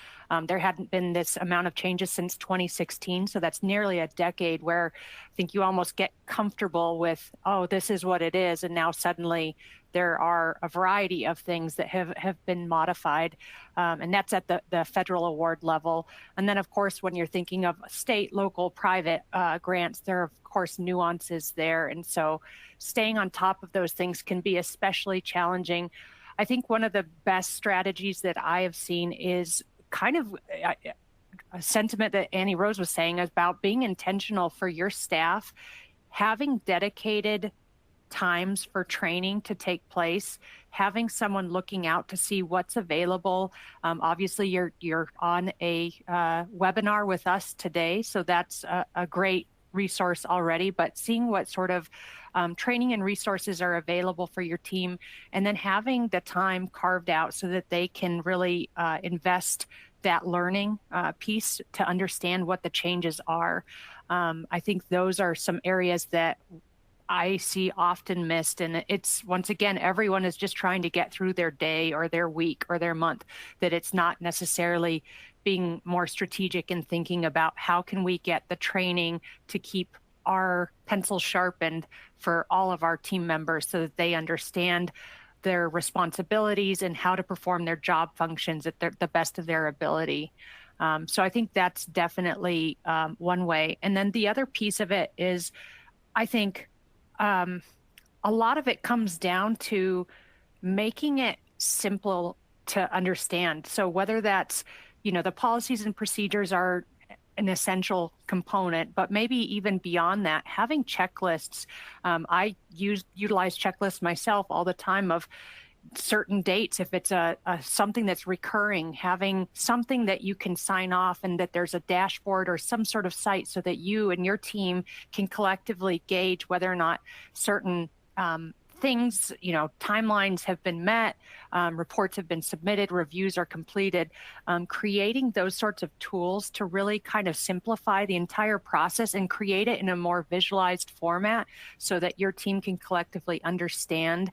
There hadn't been this amount of changes since 2016. So that's nearly a decade where I think you almost get comfortable with, oh, this is what it is. And now suddenly there are a variety of things that have been modified, and that's at the federal award level. And then, of course, when you're thinking of state, local, private grants, there are, of course, nuances there. And so staying on top of those things can be especially challenging. I think one of the best strategies that I have seen is kind of a sentiment that Annie Rose was saying about being intentional for your staff, having dedicated times for training to take place, having someone looking out to see what's available. Obviously, you're on a webinar with us today, so that's a great resource already, but seeing what sort of training and resources are available for your team, and then having the time carved out so that they can really invest that learning piece to understand what the changes are. I think those are some areas that I see often missed. And it's, once again, everyone is just trying to get through their day or their week or their month, that it's not necessarily being more strategic and thinking about how can we get the training to keep our pencils sharpened for all of our team members so that they understand their responsibilities and how to perform their job functions at the best of their ability. So I think that's definitely one way. And then the other piece of it is, I think, a lot of it comes down to making it simple to understand. So whether that's, the policies and procedures are an essential component, but maybe even beyond that, having checklists. I utilize checklists myself all the time of certain dates. If it's something that's recurring, having something that you can sign off and that there's a dashboard or some sort of site so that you and your team can collectively gauge whether or not certain things, timelines have been met, reports have been submitted, reviews are completed. Creating those sorts of tools to really kind of simplify the entire process and create it in a more visualized format so that your team can collectively understand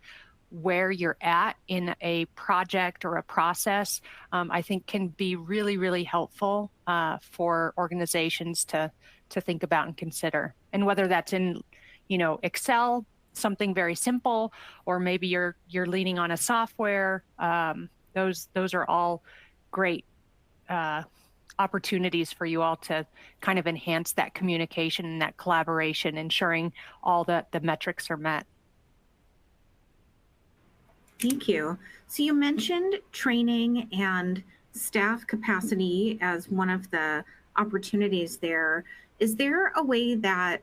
where you're at in a project or a process, I think can be really, really helpful for organizations to think about and consider. And whether that's in, Excel, something very simple, or maybe you're leaning on a software, those are all great opportunities for you all to kind of enhance that communication and that collaboration, ensuring all the metrics are met. Thank you. So you mentioned training and staff capacity as one of the opportunities there. Is there a way that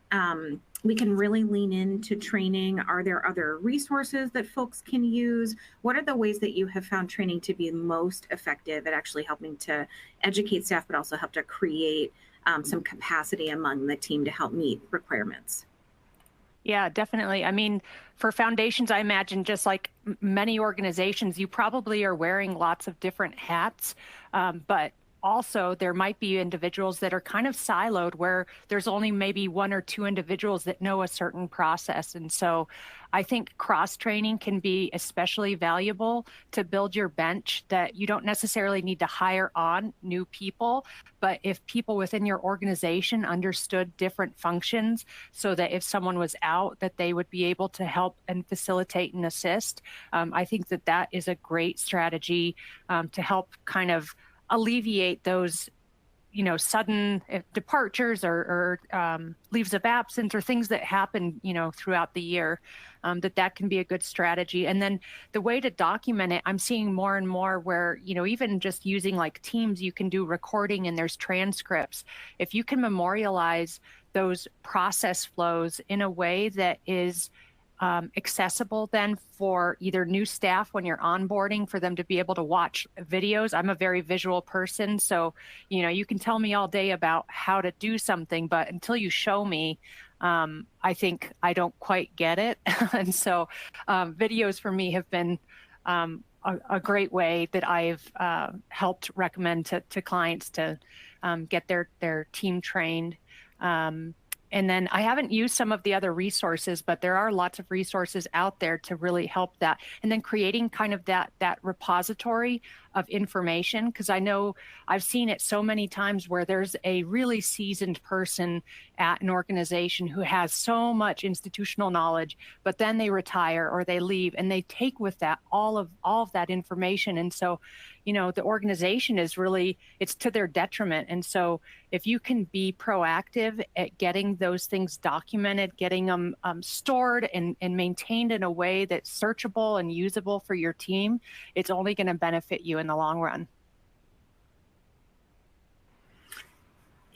we can really lean into training? Are there other resources that folks can use? What are the ways that you have found training to be most effective at actually helping to educate staff, but also help to create some capacity among the team to help meet requirements? Yeah, definitely. I mean, for foundations, I imagine just like many organizations, you probably are wearing lots of different hats, but also there might be individuals that are kind of siloed where there's only maybe one or two individuals that know a certain process. And so I think cross-training can be especially valuable to build your bench, that you don't necessarily need to hire on new people, but if people within your organization understood different functions so that if someone was out, that they would be able to help and facilitate and assist. I think that is a great strategy to help kind of alleviate those, sudden departures or leaves of absence or things that happen, throughout the year, that can be a good strategy. And then the way to document it, I'm seeing more and more where, even just using like Teams, you can do recording and there's transcripts. If you can memorialize those process flows in a way that is accessible then for either new staff when you're onboarding, for them to be able to watch videos. I'm a very visual person, so you can tell me all day about how to do something, but until you show me, I think I don't quite get it. And so videos for me have been a great way that I've helped recommend to clients to get their team trained. And then I haven't used some of the other resources, but there are lots of resources out there to really help that. And then creating kind of that repository of information, because I know I've seen it so many times where there's a really seasoned person at an organization who has so much institutional knowledge, but then they retire or they leave and they take with that all of that information. And so, the organization is really, it's to their detriment. And so if you can be proactive at getting those things documented, getting them stored and maintained in a way that's searchable and usable for your team, it's only going to benefit you in the long run.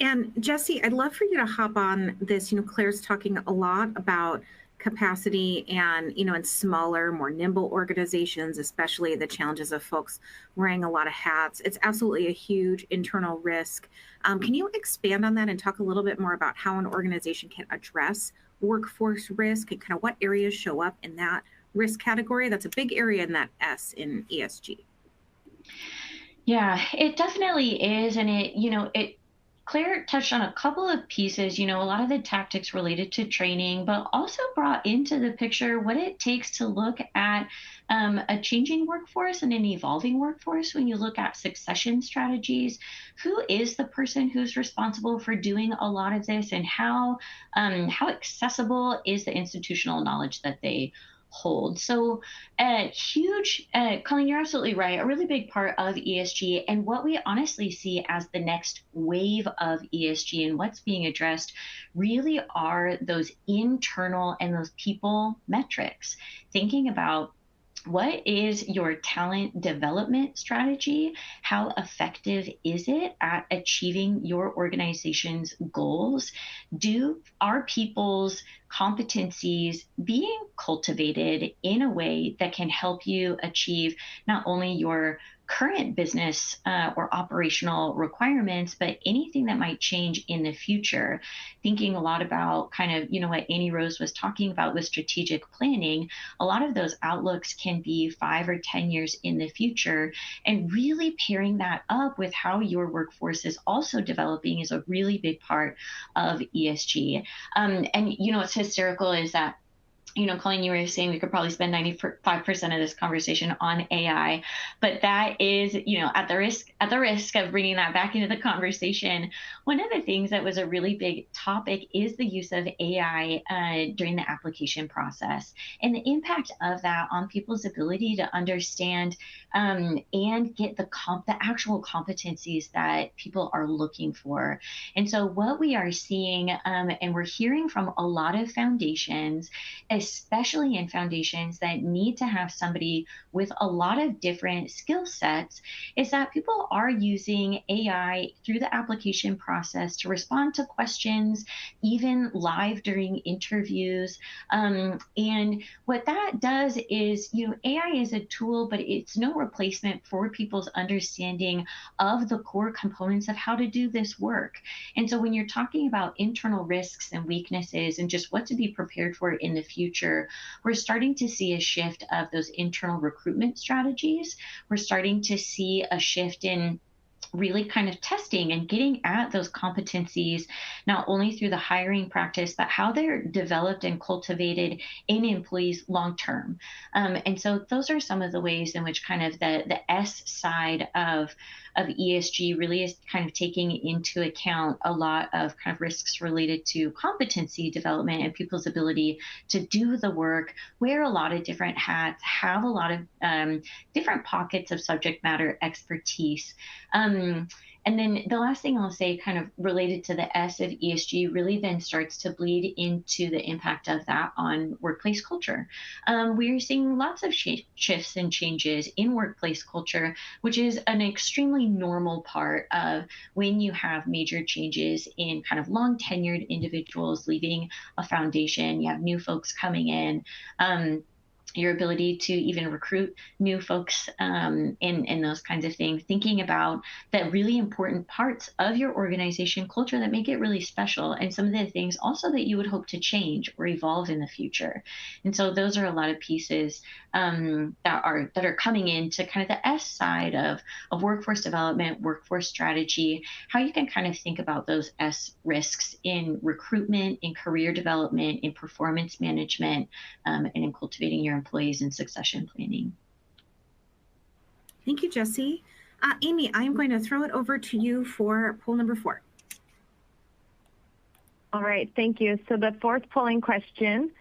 And Jessie, I'd love for you to hop on this. Claire's talking a lot about capacity and, in smaller, more nimble organizations, especially the challenges of folks wearing a lot of hats. It's absolutely a huge internal risk. Can you expand on that and talk a little bit more about how an organization can address workforce risk and kind of what areas show up in that risk category? That's a big area in that S in ESG. Yeah, it definitely is. And Claire touched on a couple of pieces, a lot of the tactics related to training, but also brought into the picture what it takes to look at a changing workforce and an evolving workforce. When you look at succession strategies, who is the person who's responsible for doing a lot of this, and how accessible is the institutional knowledge that they hold? So Colleen, you're absolutely right. A really big part of ESG, and what we honestly see as the next wave of ESG and what's being addressed really are those internal and those people metrics. Thinking about what is your talent development strategy? How effective is it at achieving your organization's goals? Are people's competencies being cultivated in a way that can help you achieve not only your current business or operational requirements, but anything that might change in the future? Thinking a lot about kind of, what Amy Rose was talking about with strategic planning, a lot of those outlooks can be 5 or 10 years in the future, and really pairing that up with how your workforce is also developing is a really big part of ESG. And what's hysterical is that Colleen, you were saying we could probably spend 95% of this conversation on AI, but that is, at the risk of bringing that back into the conversation. One of the things that was a really big topic is the use of AI during the application process and the impact of that on people's ability to understand and get the actual competencies that people are looking for. And so what we are seeing, and we're hearing from a lot of foundations, especially in foundations that need to have somebody with a lot of different skill sets, is that people are using AI through the application process to respond to questions, even live during interviews. And what that does is, AI is a tool, but it's no replacement for people's understanding of the core components of how to do this work. And so when you're talking about internal risks and weaknesses and just what to be prepared for in the future, we're starting to see a shift of those internal recruitment strategies. We're starting to see a shift in really kind of testing and getting at those competencies, not only through the hiring practice, but how they're developed and cultivated in employees long term. And so those are some of the ways in which kind of the S side of ESG really is kind of taking into account a lot of kind of risks related to competency development and people's ability to do the work, wear a lot of different hats, have a lot of different pockets of subject matter expertise. And then the last thing I'll say, kind of related to the S of ESG, really then starts to bleed into the impact of that on workplace culture. We're seeing lots of shifts and changes in workplace culture, which is an extremely normal part of when you have major changes in kind of long tenured individuals leaving a foundation. You have new folks coming in. Your ability to even recruit new folks and those kinds of things, thinking about that really important parts of your organization culture that make it really special, and some of the things also that you would hope to change or evolve in the future. And so those are a lot of pieces that are coming into kind of the S side of workforce development, workforce strategy, how you can kind of think about those S risks in recruitment, in career development, in performance management, and in cultivating your employees and succession planning. Thank you, Jessie. Amy, I'm going to throw it over to you for poll number 4. All right, thank you. So the fourth polling question,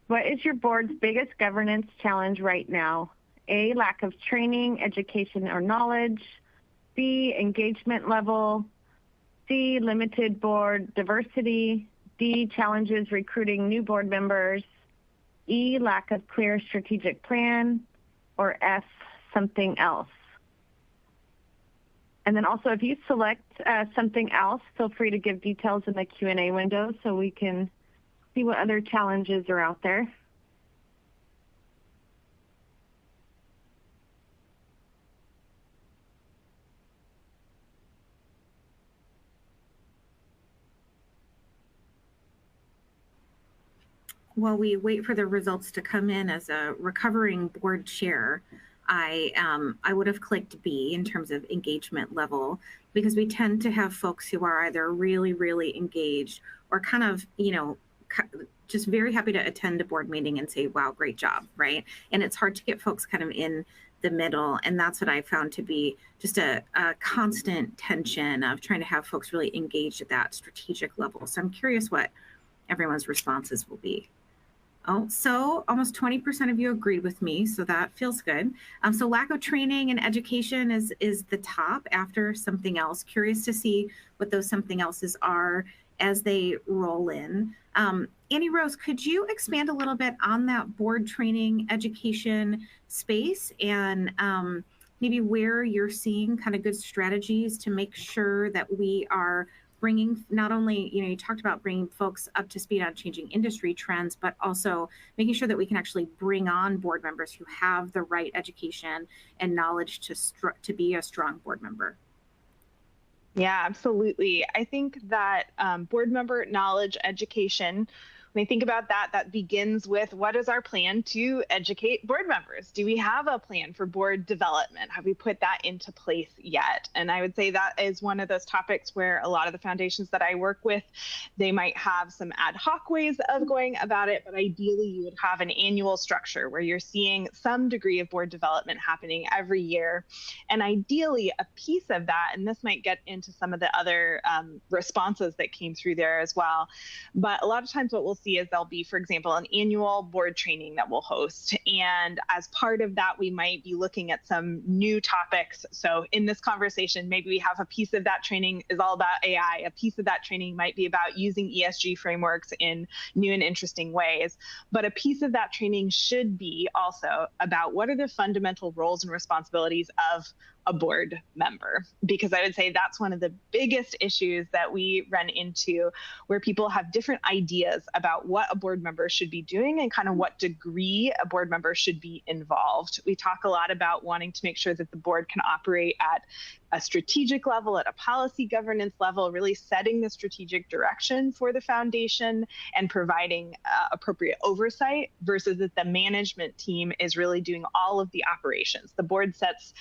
what is your board's biggest governance challenge right now? A, lack of training, education, or knowledge. B, engagement level. C, limited board diversity. D, challenges recruiting new board members. E, lack of clear strategic plan, or F, something else. And then also, if you select something else, feel free to give details in the Q&A window so we can see what other challenges are out there. While we wait for the results to come in, as a recovering board chair, I would have clicked B in terms of engagement level, because we tend to have folks who are either really, really engaged or kind of, just very happy to attend a board meeting and say, wow, great job, right? And it's hard to get folks kind of in the middle. And that's what I found to be just a constant tension of trying to have folks really engaged at that strategic level. So I'm curious what everyone's responses will be. Oh, so almost 20% of you agreed with me, so that feels good. So lack of training and education is the top after something else. Curious to see what those something else's are as they roll in. Annie Rose, could you expand a little bit on that board training education space and maybe where you're seeing kind of good strategies to make sure that we are bringing not only, you talked about bringing folks up to speed on changing industry trends, but also making sure that we can actually bring on board members who have the right education and knowledge to be a strong board member? Yeah, absolutely. I think that board member knowledge education When I think about that, that begins with what is our plan to educate board members? Do we have a plan for board development? Have we put that into place yet? And I would say that is one of those topics where a lot of the foundations that I work with, they might have some ad hoc ways of going about it, but ideally you would have an annual structure where you're seeing some degree of board development happening every year. And ideally a piece of that, and this might get into some of the other responses that came through there as well, but a lot of times what we'll see is there'll be, for example, an annual board training that we'll host. And as part of that, we might be looking at some new topics. So in this conversation, maybe we have a piece of that training is all about AI. A piece of that training might be about using ESG frameworks in new and interesting ways. But a piece of that training should be also about what are the fundamental roles and responsibilities of a board member, because I would say that's one of the biggest issues that we run into, where people have different ideas about what a board member should be doing and kind of what degree a board member should be involved. We talk a lot about wanting to make sure that the board can operate at a strategic level, at a policy governance level, really setting the strategic direction for the foundation and providing appropriate oversight, versus that the management team is really doing all of the operations. The board sets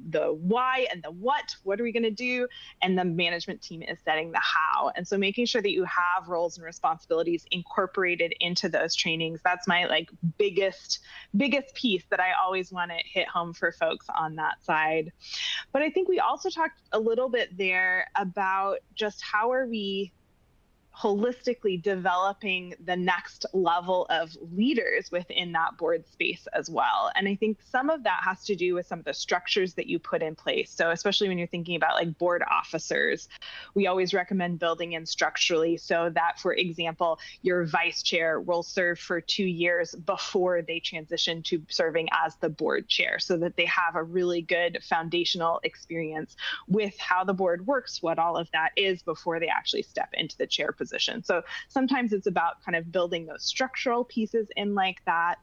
the why and the what are we going to do, and the management team is setting the how. And so making sure that you have roles and responsibilities incorporated into those trainings, that's my biggest piece that I always want to hit home for folks on that side. But I think we also talked a little bit there about just how are we holistically developing the next level of leaders within that board space as well. And I think some of that has to do with some of the structures that you put in place. So especially when you're thinking about board officers, we always recommend building in structurally so that, for example, your vice chair will serve for 2 years before they transition to serving as the board chair, so that they have a really good foundational experience with how the board works, what all of that is, before they actually step into the chair position. So sometimes it's about kind of building those structural pieces in like that,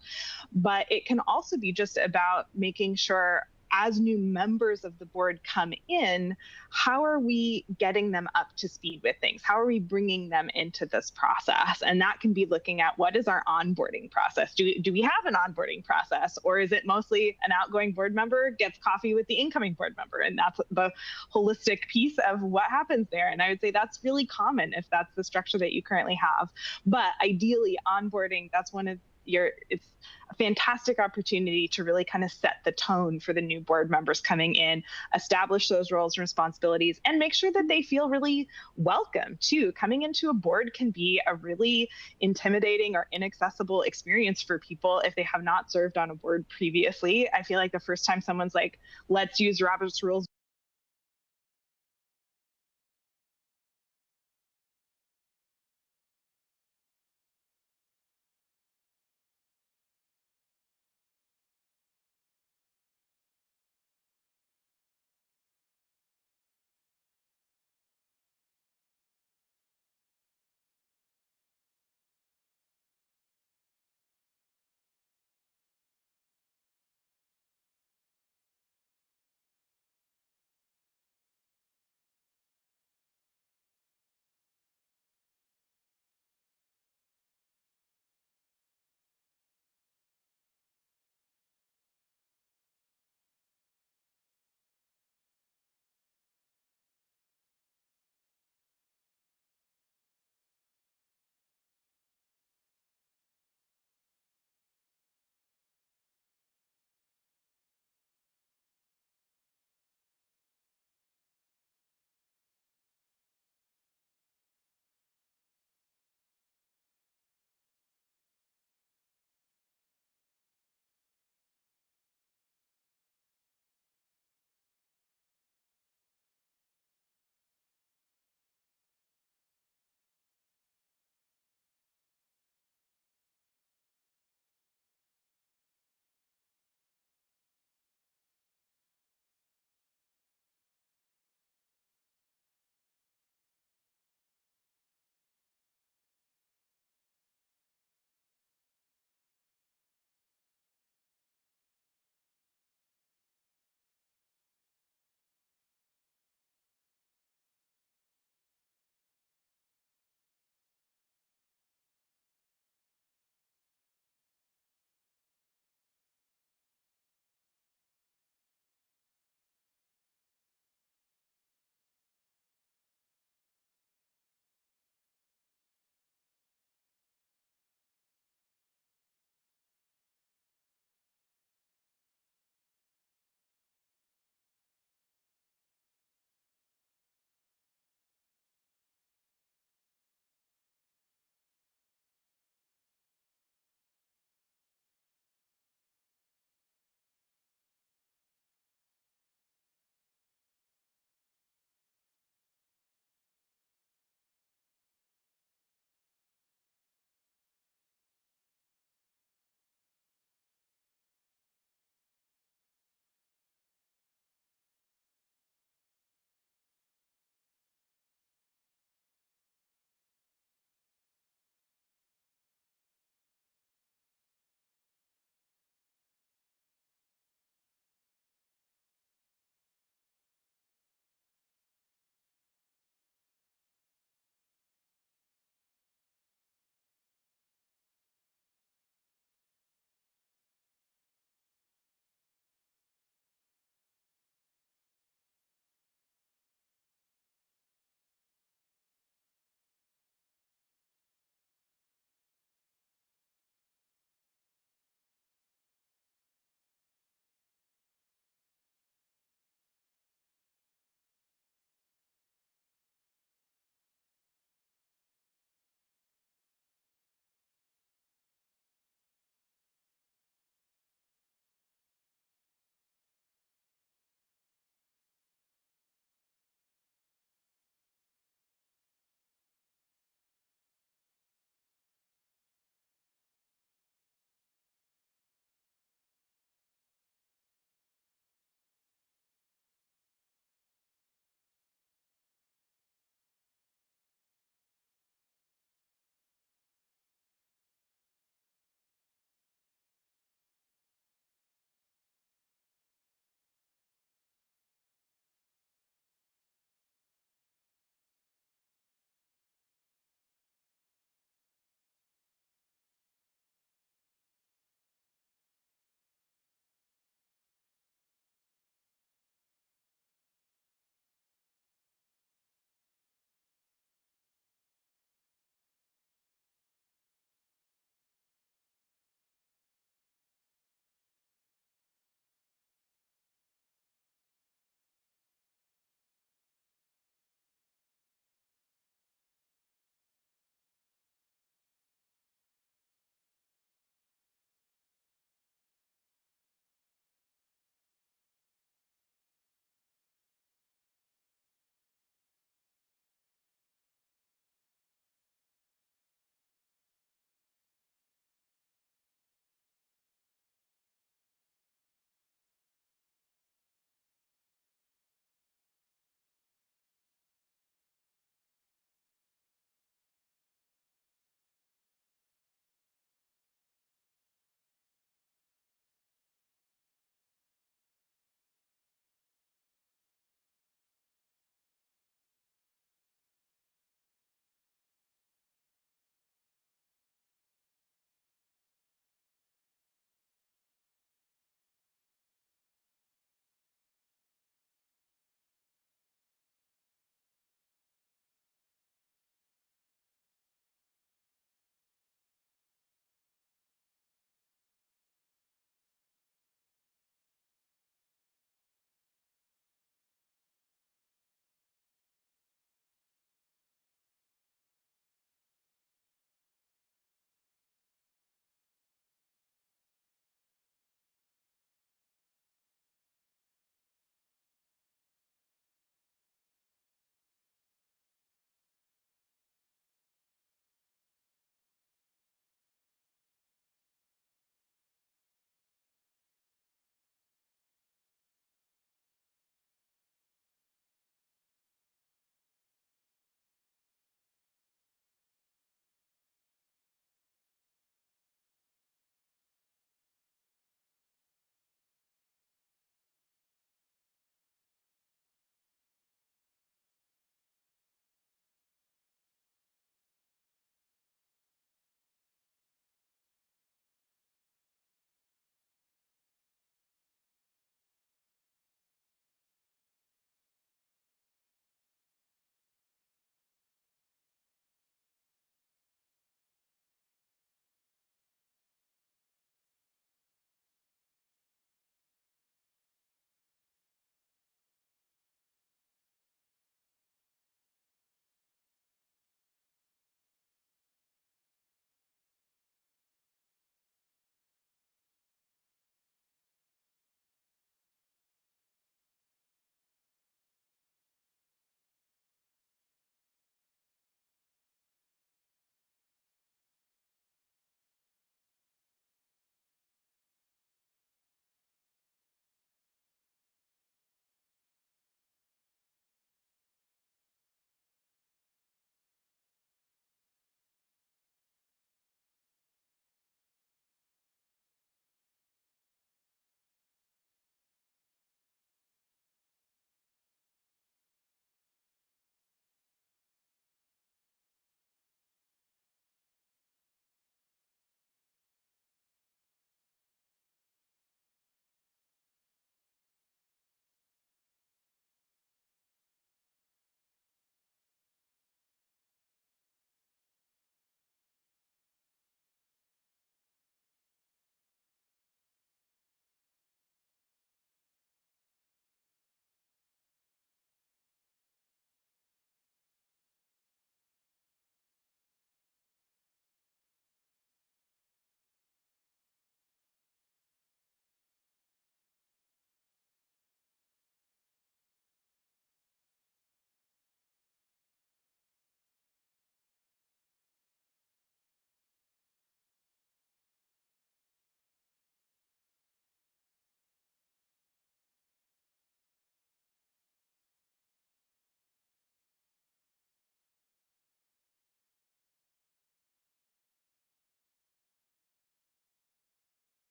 but it can also be just about making sure, as new members of the board come in, how are we getting them up to speed with things? How are we bringing them into this process? And that can be looking at, what is our onboarding process? Do we have an onboarding process? Or is it mostly an outgoing board member gets coffee with the incoming board member? And that's the holistic piece of what happens there. And I would say that's really common if that's the structure that you currently have. But ideally, onboarding, that's one of it's a fantastic opportunity to really kind of set the tone for the new board members coming in, establish those roles and responsibilities, and make sure that they feel really welcome too. Coming into a board can be a really intimidating or inaccessible experience for people if they have not served on a board previously. I feel like the first time someone's like, let's use Robert's Rules